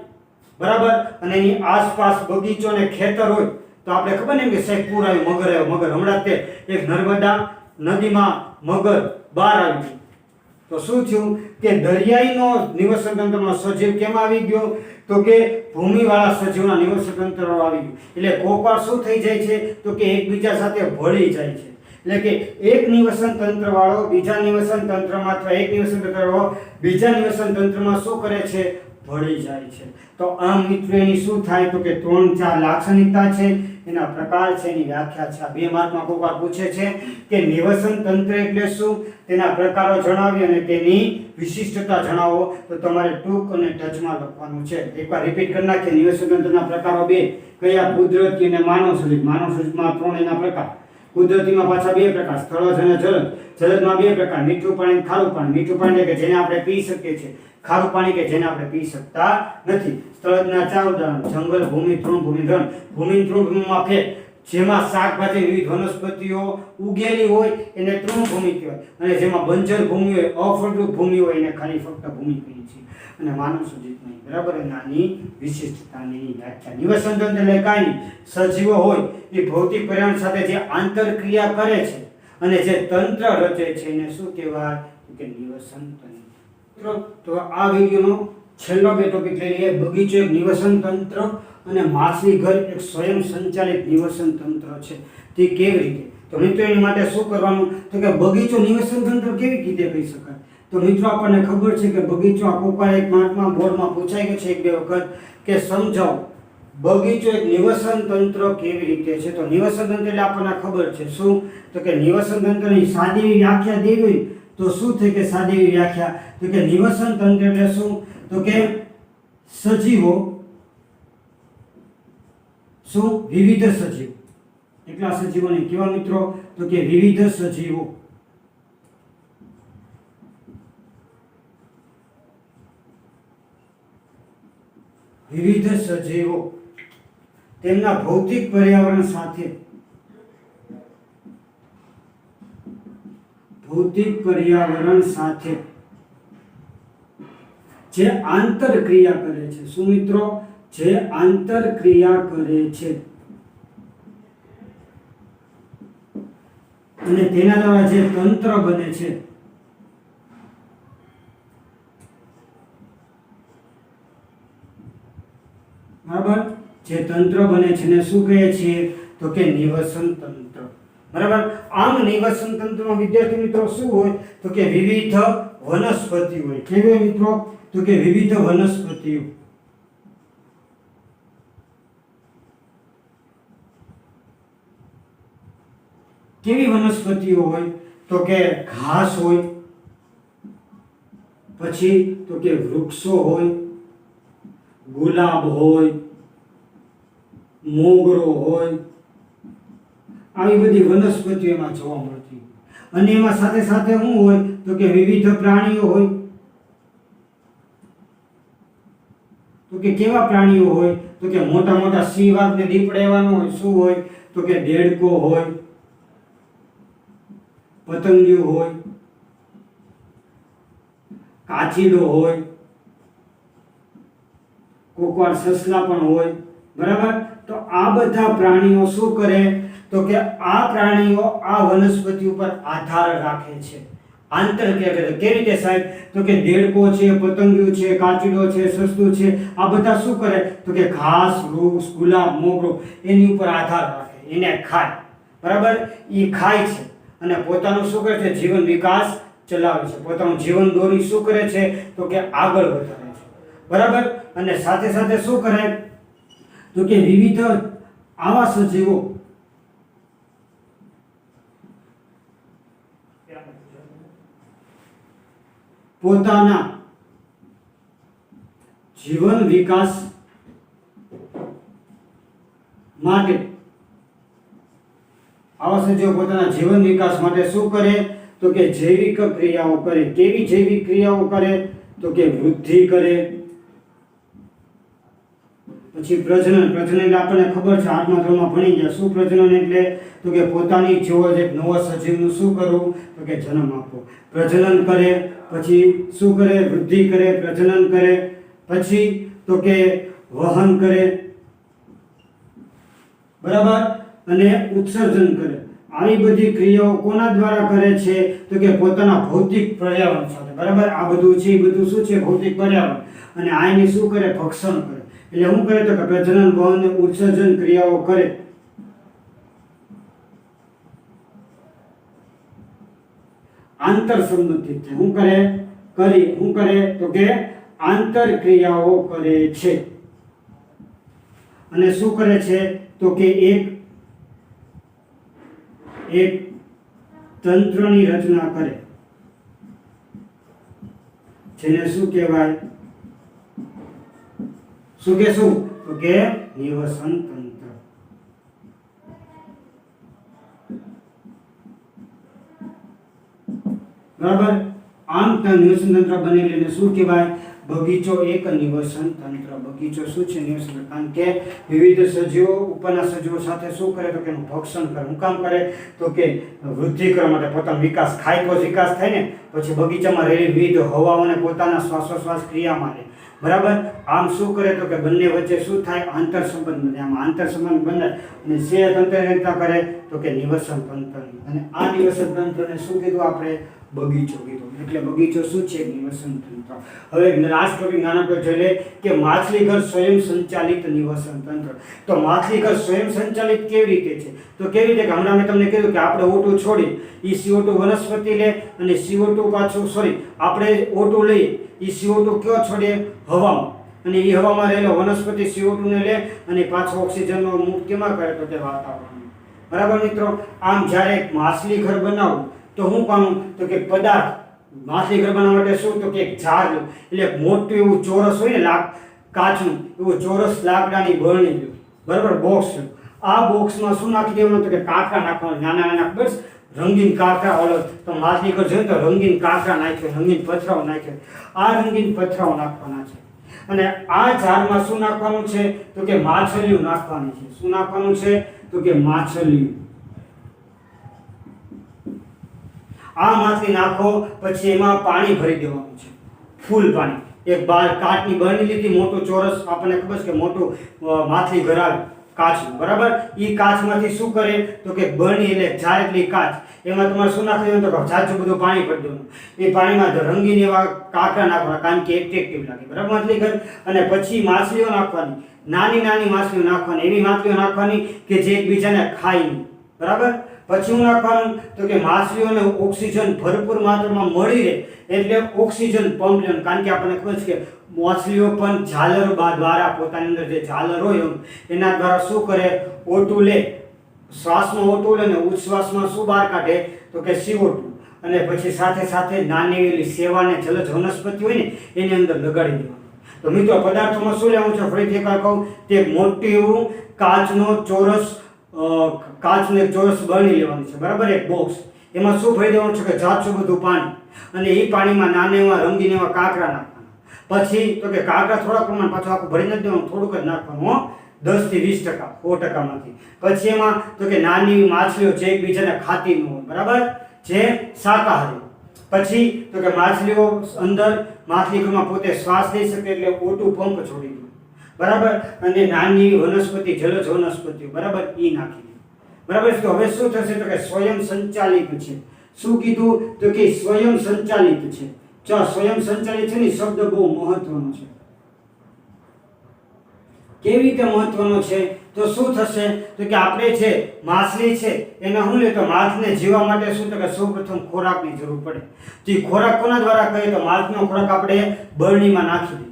બરાબર, અને એની આસપાસ બગીચો ને ખેતર હોય તો આપણે ખબર ને કે સાહેબ પૂર આવ્યું, મગર હમણાં તે એક નર્મદા નદીમાં મગર બહાર આવી ગયું. તો શું થયું કે દરિયાઈનો નિવસન તંત્રનો સજીવ કેમ આવી ગયો તો કે ભૂમિવાળા સજીવના નિવસન તંત્રમાં આવી ગયું. એટલે કોકવાર શું થઈ જાય છે તો કે એકબીજા સાથે ભળી જાય છે. એટલે કે એક નિવસન તંત્ર વાળો બીજા નિવસન તંત્રમાં અથવા એક નિવસન તંત્ર વાળો બીજા નિવસન તંત્રમાં શું કરે છે? ભળી જાય છે. તો આમ મિત્રો એની શું થાય તો કે 3-4 લાક્ષણિકતા છે, એના પ્રકાર છે, એની વ્યાખ્યા છે. આ 2 માર્કમાં કોઈ વાર પૂછે છે કે નિવસન તંત્ર એટલે શું, તેના પ્રકારો જણાવી અને તેની વિશિષ્ટતા જણાવો. તો તમારે ટૂંક અને ટચમાં લખવાનું છે. એકવાર રિપીટ કરી નાખીએ. નિવસન તંત્રના પ્રકારો 2 કયા? કુદરતી અને માનવ સર્જિત. માનવ સર્જિતમાં 3 એના પ્રકાર. કુદરતીમાં પાછા 2 પ્રકાર, સ્થળજ અને જલજ. જલજમાં 2 પ્રકાર, મીઠું પાણી અને ખારું પાણી. મીઠું પાણી એટલે કે જેને આપણે પી શકીએ છીએ, ખારું પાણી કે જેને આપણે પી શકતા નથી. સ્થળજના 4 ઉદાહરણ: જંગલ, ભૂમિ, તૃણભૂમિ, રણ. ભૂમિ તૃણભૂમિમાં ફેર, જેમાં શાકભાજી વિવિધ વનસ્પતિઓ ઉગેલી હોય એને તૃણભૂમિ કહેવાય, અને જેમાં બંજર ભૂમિ હોય, અફળદ્રુપ ભૂમિ હોય એને ખાલી ફક્ત ભૂમિ કહીએ છીએ. અને માનવ સર્જિત નહીં, બરાબર. નાની વિશિષ્ટતાની વ્યાખ્યા. નિવસન તંત્ર એટલે કાંઈ નહીં, સજીવો હોય એ ભૌતિક પર્યાવરણ સાથે જે આંતરક્રિયા કરે છે અને જે તંત્ર રચે છે એને શું કહેવાય કે નિવસન તંત્ર. તો આ વિડીયોનો છેલ્લો 2 ટોપિક લઈ લઈએ. બગીચો એક નિવસન તંત્ર અને માછલી ઘર એક સ્વયં સંચાલિત નિવસન તંત્ર છે. તે કેવી રીતે? તો મિત્રો એની માટે શું કરવાનું તો કે બગીચો નિવસન તંત્ર કેવી રીતે કહી શકાય? તો મિત્રો આપણને ખબર છે કે બગીચો આ કોપા એક માર્કમાં બોર્ડમાં પૂછાઈ ગયો છે 1-2 વખત કે સમજાવો બગીચો એક નિવસન તંત્ર કેવી રીતે છે. તો નિવસન તંત્ર એટલે આપણને ખબર છે શું તો કે નિવસન તંત્રની સાદી વ્યાખ્યા દેવી હોય તો શું થાય કે સાદી વ્યાખ્યા તો કે નિવસન તંત્ર એટલે શું તો કે સજીવો શું વિવિધ સજીવ. એટલા સજીવોને કેવા મિત્રો તો કે વિવિધ સજીવો. વિવિધ સજીવો તેમના ભૌતિક પર્યાવરણ સાથે જે આંતરક્રિયા કરે છે. શું મિત્રો? જે આંતરક્રિયા કરે છે અને તેના દ્વારા જે તંત્ર બને છે બરાબર, જે તંત્ર બને છે ને શું કહે છે તો કે નિવસન તંત્ર. બરાબર. આમ નિવસન તંત્રમાં વિદ્યાર્થી મિત્રો શું હોય તો કે વિવિધ વનસ્પતિ હોય. કેવી મિત્રો તો કે વિવિધ વનસ્પતિઓ. કેવી વનસ્પતિઓ હોય તો કે ઘાસ હોય, પછી તો કે વૃક્ષો હોય, ગુલાબ હોય, મોગરો હોય, આવી બધી વનસ્પતિઓ એમાં જોવા મળતી. અને એમાં સાથે સાથે શું હોય તો કે વિવિધ પ્રાણીઓ હોય. તો કે કેવા પ્રાણીઓ હોય તો કે મોટા મોટા સિંહ, વાઘ ને દીપડા એવા ન હોય. શું હોય તો કે દેડકો હોય, પતંગિયું હોય, કાચીડો હોય, કોકવાર સસલા પણ હોય. બરાબર. તો આ બધા પ્રાણીઓ શું કરે તો કે આ પ્રાણીઓ આ વનસ્પતિ ઉપર આધાર રાખે છે. આંતરક્રિયા કરે. કેવી રીતે સાહેબ? તો કે દેડકો છે, પતંગિયું છે, કાચીડો છે, સસલું છે, આ બધા શું કરે? તો કે ઘાસ, વૃક્ષ, ગુલાબ, મોગરો એની ઉપર આધાર રાખે, એને ખાય. બરાબર? એ ખાય છે અને પોતાનું શું કરે છે? જીવન વિકાસ ચલાવે છે. પોતાનું જીવન દોરી શું કરે છે? તો કે આગળ વધારે છે. બરાબર? અને સાથે સાથે શું કરે? તો કે વિવિધ આવા સજીવો પોતાના જીવન વિકાસ માટે શું કરે? તો કે જૈવિક ક્રિયાઓ કરે. કેવી જૈવિક ક્રિયાઓ કરે? તો કે વૃદ્ધિ કરે, પછી પ્રજનન એટલે આપણને ખબર છે, 8મા ધોરણમાં ભણી ગયા. શું પ્રજનન એટલે? તો કે પોતાની જેવો જ એક નવો સજીવનું શું કરવું? તો કે જન્મ આપવો. પ્રજનન કરે, પછી શું કરે? વૃદ્ધિ કરે, પ્રજનન કરે, પછી તો કે વહન કરે. બરાબર? અને ઉત્સર્જન કરે. આવી બધી ક્રિયાઓ કોના દ્વારા કરે છે? તો કે પોતાના ભૌતિક પર્યાવરણ સાથે. બરાબર? આ બધું છે, એ બધું શું છે? ભૌતિક પર્યાવરણ. અને આ એની શું કરે? ભક્ષણ કરે. એટલે શું કરે? તો કે પ્રજનન, વહન, ઉત્સર્જન ક્રિયાઓ કરે. આંતર સંબંધિત છે. શું કરે? તો કે આંતર ક્રિયાઓ કરે છે. અને શું કરે છે? તો કે એક તંત્રની રચના કરે, જેને શું કહેવાય? શું કહેશું? તો કે નિવસન તંત્ર. બરાબર? આમ નિવસન તંત્ર બનેલીને શું કહેવાય? બગીચો એક નિવસન તંત્ર. બગીચો શું છે? નિવસન તંત્ર. કારણ કે વિવિધ સજીવો ઉપરના સજીવો સાથે શું કરે? તો કે એનું ભક્ષણ કરે. શું કામ કરે? તો કે વૃદ્ધિ કરવા માટે, પોતાનો વિકાસ. ખાય તો વિકાસ થાય ને. પછી બગીચામાં રહેલી વિવિધ હવાઓને પોતાના શ્વાસોશ્વાસ ક્રિયામાં લે. બરાબર? આમ શું કરે? તો કે બંને વચ્ચે શું થાય? આંતર સંબંધ બને. આમ આંતર સંબંધ બને અને સે તંત્ર કરે તો કે નિવસન તંત્ર. અને આ નિવસન તંત્રને શું કીધું આપણે? બગીચો કીધું. એટલે બગીચો શું છે? નિવસન તંત્ર. હવે લાસ્ટ ટોપિક નાનકડો જોઈ લે કે માછલીઘર સ્વયં સંચાલિત નિવસન તંત્ર. તો માછલીઘર સ્વયં સંચાલિત કેવી રીતે છે? તો કેવી રીતે? કે હમણાં મેં તમને કીધું કે આપણે O2 છોડી, એ CO2 વનસ્પતિ લે અને CO2 આપણે O2 લઈએ, એ CO2 કયો છોડીએ? હવામાં. અને એ હવામાં રહેલો વનસ્પતિ CO2 ને લે અને પાછો ઓક્સિજનનો મુક્ત કેમાં કરે? તો તે વાતાવરણ. બરાબર મિત્રો? આમ જ્યારે માછલી ઘર બનાવવું તો હું કામ? તો કે પદાર્થ. માછલી ઘર બનાવવા માટે શું? તો કે એક ઝાડ, એટલે મોટું એવું ચોરસ હોય ને, કાચનું એવું ચોરસ લાકડાની બરણી લ્યો. બરાબર? બોક્સ. આ બોક્સમાં શું નાખી દેવાનું? તો કે કાંકરા નાખવાના, નાના નાના. બસ રંગીન કાંકરા. ઓલો તો માછલી ઘર જોયું તો રંગીન કાંકરા નાખ્યો, રંગીન પથરાઓ નાખ્યો. આ રંગીન પથરાઓ નાખવાના છે. અને આ ઝાડમાં શું નાખવાનું છે? તો કે માછલીઓ નાખવાની છે. શું નાખવાનું છે? તો કે માછલીઓ. આ માછલી નાખો, પછી એમાં પાણી ભરી દેવાનું છે, ફૂલ પાણી. એક બાર કાચની બરણી લીધી, મોટું ચોરસ, આપણને ખબર છે કે મોટું માછલી ઘર આવે કાચનું. બરાબર? એ કાચમાંથી શું કરે? તો કે બરણી એટલે ઝાડ એટલી કાચ, એમાં તમારે શું નાખી દેવાનું? તો ઝાઝું બધું પાણી ભરી દેવાનું. એ પાણીમાં રંગીન એવા કાંકરા નાખવાના, કારણ કે એટ્રેક્ટિવ લાગે. બરાબર? માછલી ઘર. અને પછી માછલીઓ નાખવાની, નાની નાની માછલીઓ નાખવાની, એવી માછલીઓ નાખવાની કે જે એકબીજાને ખાય નહીં. બરાબર? પછી શું નાખવાનું? તો કે માછલીઓને ઓક્સિજન ભરપૂર માત્રામાં મળી રહે, એટલે ઓક્સિજન પંપ લેવાનું. કારણ કે આપણને ખબર છે કે માછલીઓ પણ ઝાલર દ્વારા, પોતાની અંદર જે ઝાલર હોય એના દ્વારા શું કરે? O2 લે, શ્વાસમાં O2 લે અને ઉચ્છ્વાસમાં શું બહાર કાઢે? તો કે CO2. અને પછી સાથે સાથે નાની એવી સેવાને જલજ વનસ્પતિ હોય ને એની અંદર લગાડી દેવાનું. તો મિત્રો પદાર્થોમાં શું લેવાનું છે? ફરીથી એકવાર કહું, તે મોટી એવું કાચનો ચોરસ, કાચનું એક ચોરસ બરણી લેવાની છે. બરાબર? એક બોક્સ. એમાં શું ભરી દેવાનું છે? કે ઝાઝું બધું પાણી. અને એ પાણીમાં નાના એવા રંગીન એવા કાંકરા નાખવાના. પછી તો કે કાંકરા થોડા પ્રમાણ, પાછું આખું ભરી નથી દેવાનું, થોડુંક જ નાખવાનું, 10 થી 20%, 100%માંથી. પછી એમાં તો કે નાની માછલીઓ જે એકબીજાને ખાતી ન હોય. બરાબર? જે શાકાહારી. પછી તો કે માછલીઓ અંદર માછલી ઘરમાં પોતે શ્વાસ લઈ શકે, એટલે O2 પંપ છોડી દો. બરાબર? અને નાની વનસ્પતિ, જલજ વનસ્પતિઓ. બરાબર? એ નાખી દો. બરાબર? તો હવે શું થશે? તો કે સ્વયં સંચાલિત છે. શું કીધું તો કે સ્વયં સંચાલિત છે. સ્વયં સંચાલિત છે ને શબ્દ બહુ મહત્વનો છે. કેવી રીતે મહત્વનો છે તો શું થશે તો કે આપણે જે માછલી છે એને શું લે તો માછને જીવવા માટે શું તો કે સૌપ્રથમ ખોરાકની જરૂર પડે. તો એ ખોરાક કોના દ્વારા કહીએ તો માછનો ખોરાક આપણે બરણીમાં નાખી દઈએ,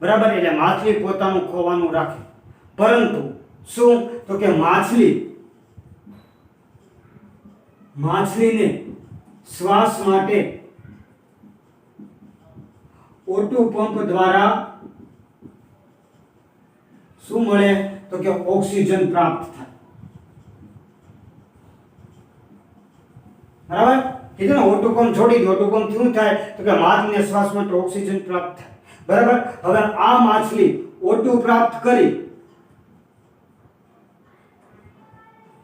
બરાબર. એટલે માછલી પોતાનું ખોવાનું રાખે. પરંતુ શું તો કે માછલીને શ્વાસ માટે O2 પંપ દ્વારા શું મળે તો કે ઓક્સિજન પ્રાપ્ત થાય, બરાબર. કીધું ને O2 પંપ છોડી દો. O2 પંપ થી શું થાય તો કે માછલીને શ્વાસ માટે ઓક્સિજન પ્રાપ્ત થાય, બરાબર. હવે આ માછલી O2 પ્રાપ્ત કરી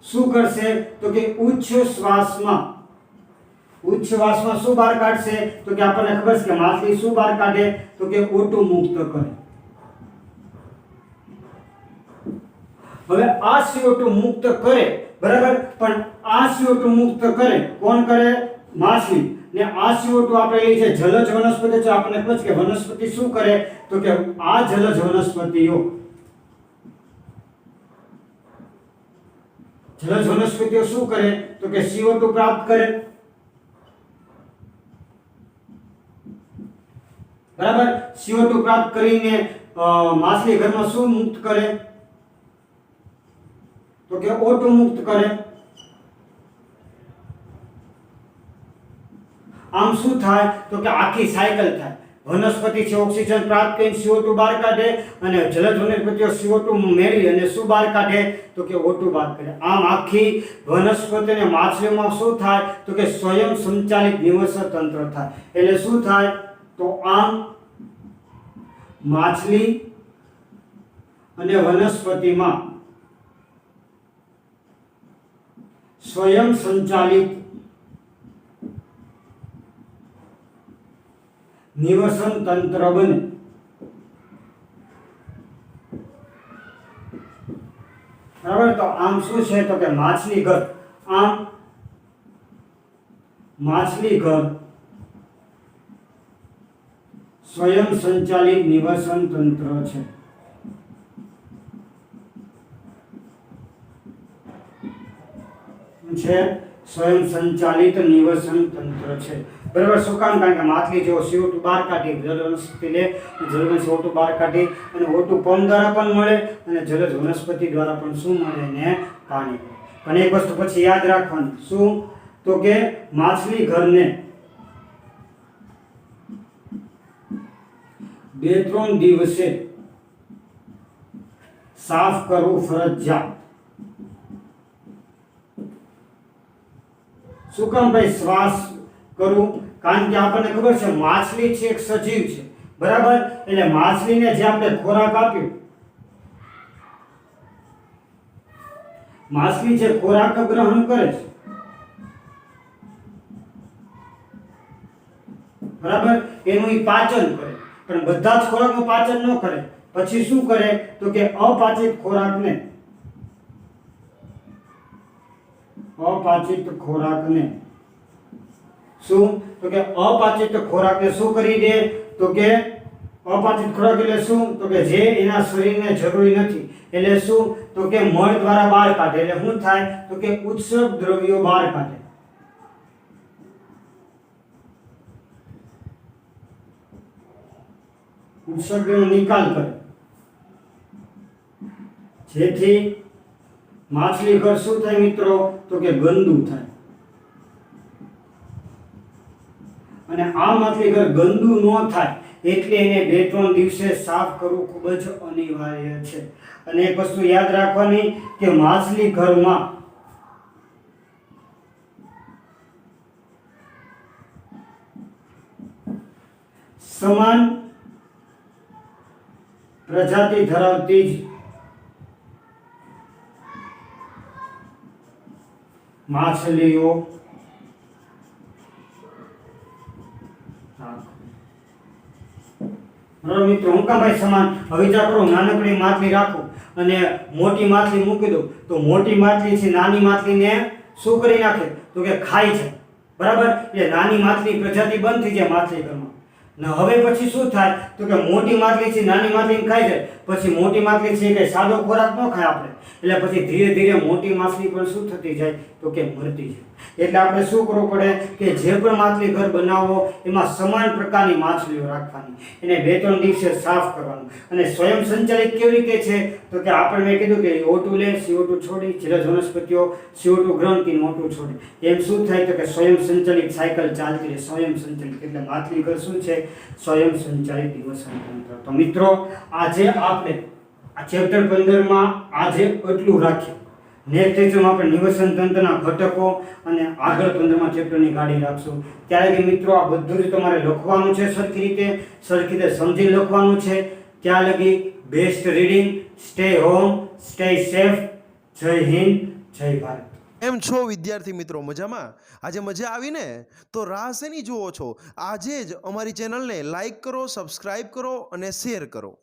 શું કરશે તો કે ઉચ્ચ શ્વાસમાં શું બહાર કાઢશે તો કે આપણને ખબર છે કે માછલી શું બહાર કાઢે તો કે O2 મુક્ત કરે. હવે આ CO2 મુક્ત કરે, બરાબર. પણ આ CO2 મુક્ત કરે કોણ કરે? માછલી. ને આ CO2 આપણે લઈ છે જલજ વનસ્પતિ છે. આપણને ખબર છે કે વનસ્પતિ શું કરે તો કે આ જલજ વનસ્પતિઓ શું કરે તો કે CO2 પ્રાપ્ત કરે, બરાબર. CO2 પ્રાપ્ત કરીને માછલી ઘરમાં શું મુક્ત કરે તો કે O2 મુક્ત કરે. આમ શું થાય તો કે આખી સાયકલ થાય. વનસ્પતિ છે ઓક્સિજન પ્રાપ્ત કરીને CO2 બહાર કાઢે અને જલજ વનસ્પતિઓ CO2 મેળવી અને શું બહાર કાઢે તો કે O2 બહાર કાઢે. આમ આખી વનસ્પતિ અને માછલીઓમાં શું થાય તો કે સ્વયં સંચાલિત નિવસન તંત્ર થાય. એટલે શું થાય તો આમ માછલી અને વનસ્પતિમાં સ્વયં સંચાલિત નિવસન તંત્ર બને. બરાબર. તો આમ શું છે તો કે માછલી ઘર સ્વયં સંચાલિત નિવસન તંત્ર છે. સ્વયં સંચાલિત નિવસન તંત્ર છે, બરાબર. શું કામ? કારણ કે માછલી જેવો CO2 બહાર કાઢી જલજ વનસ્પતિ લે, જલજ CO2 બહાર કાઢી અને O2 પંપ દ્વારા પણ મળે અને જલજ વનસ્પતિ દ્વારા પણ શું મળે એને પાણી. પણ એક વસ્તુ પછી યાદ રાખવાની, શું તો કે માછલી ઘરને 2-3 દિવસે સાફ કરવું ફરજિયાત. શું કામ ભાઈ શ્વાસ કરવું? કારણ કે આપણને ખબર છે માછલી છે એક સજીવ છે, બરાબર. એટલે માછલીને જે આપણે ખોરાક આપ્યો, માછલી જે ખોરાક ગ્રહણ કરે છે, બરાબર, એનું ઈ પાચન કરે. પણ બધા જ ખોરાકનું પાચન ન કરે. પછી શું કરે તો કે અપાચિત ખોરાકને શું તો કે અપાચિત ખોરાકને શું કરી દે તો કે અપાચિત ખોરાક એટલે શું તો કે જે એના શરીરને જરૂરી નથી, એટલે શું તો કે મળ દ્વારા બહાર કાઢે. એટલે શું થાય તો કે ઉત્સર્ગ દ્રવ્યો બહાર કાઢે. ઉત્સર્ગનો નિકાલ કરે, જેથી માછલી ઘર શું થાય મિત્રો તો કે ગંદુ થાય. અને આ માછલી ઘર ગંદુ ન થાય એટલે એને 2-3 દિવસે સાફ કરવું ખૂબ જ અનિવાર્ય છે. અને એક વસ્તુ યાદ રાખવાની કે માછલી ઘરમાં સમાન પ્રજાતિ ધરાવતી જ માછલીઓ બરાબર મિત્રો. હું કામ ભાઈ સમાન? હવે વિચાર કરો, નાનકડી માછલી રાખો અને મોટી માછલી મૂકી દો તો મોટી માછલી છે નાની માછલીને શું કરી નાખે તો કે ખાઈ છે, બરાબર, એટલે નાની માછલી પ્રજાતિ બંધ થઈ જાય માછલી ઘરમાં. ને હવે પછી શું થાય તો કે મોટી માછલી છે નાની માછલીને ખાઈ જાય, પછી મોટી માછલી છે કે સાદો ખોરાક ન ખાય આપણે, એટલે પછી ધીરે ધીરે મોટી માછલી પણ શું થતી જાય તો કે મરતી જાય. એટલે આપણે શું કરવું પડે કે જે પણ માછલી ઘર બનાવો એમાં સમાન પ્રકારની માછલીઓ રાખવાની, એને 2-3 દિવસે સાફ કરવાનું. અને સ્વયં સંચાલિત કેવી રીતે છે તો કે આપણે મેં કીધું કે O2 લે, CO2 છોડી, જલજ વનસ્પતિઓ CO2 ગ્રહણ O2 છોડે, એમ શું થાય તો કે સ્વયં સંચાલિત સાયકલ ચાલતી રહે. સ્વયં સંચાલિત એટલે માછલી ઘર શું છે? સ્વયં સંચાલિત નિવસન તંત્ર. તો મિત્રો આજે આપણે આ ચેપ્ટર 15માં આજે એટલું રાખીએ. નેક્સ્ટ લેક્ચરમાં આપણે નિવસન તંત્રના ઘટકો અને આગળ 15મા ચેપ્ટરની ગાડી રાખશું. ત્યારે કે મિત્રો આ બધું જ તમારે લખવાનું છે, સરખી રીતે સમજી લખવાનું છે. ત્યાં લગી best reading, stay home, stay safe. જય હિન્દ, જય ભારત. એમ છો વિદ્યાર્થી મિત્રો? મજામાં? આજે મજા આવી ને? તો રાહ શેની જુઓ છો? આજે જ અમારી ચેનલને લાઈક કરો, સબસ્ક્રાઈબ કરો અને શેર કરો.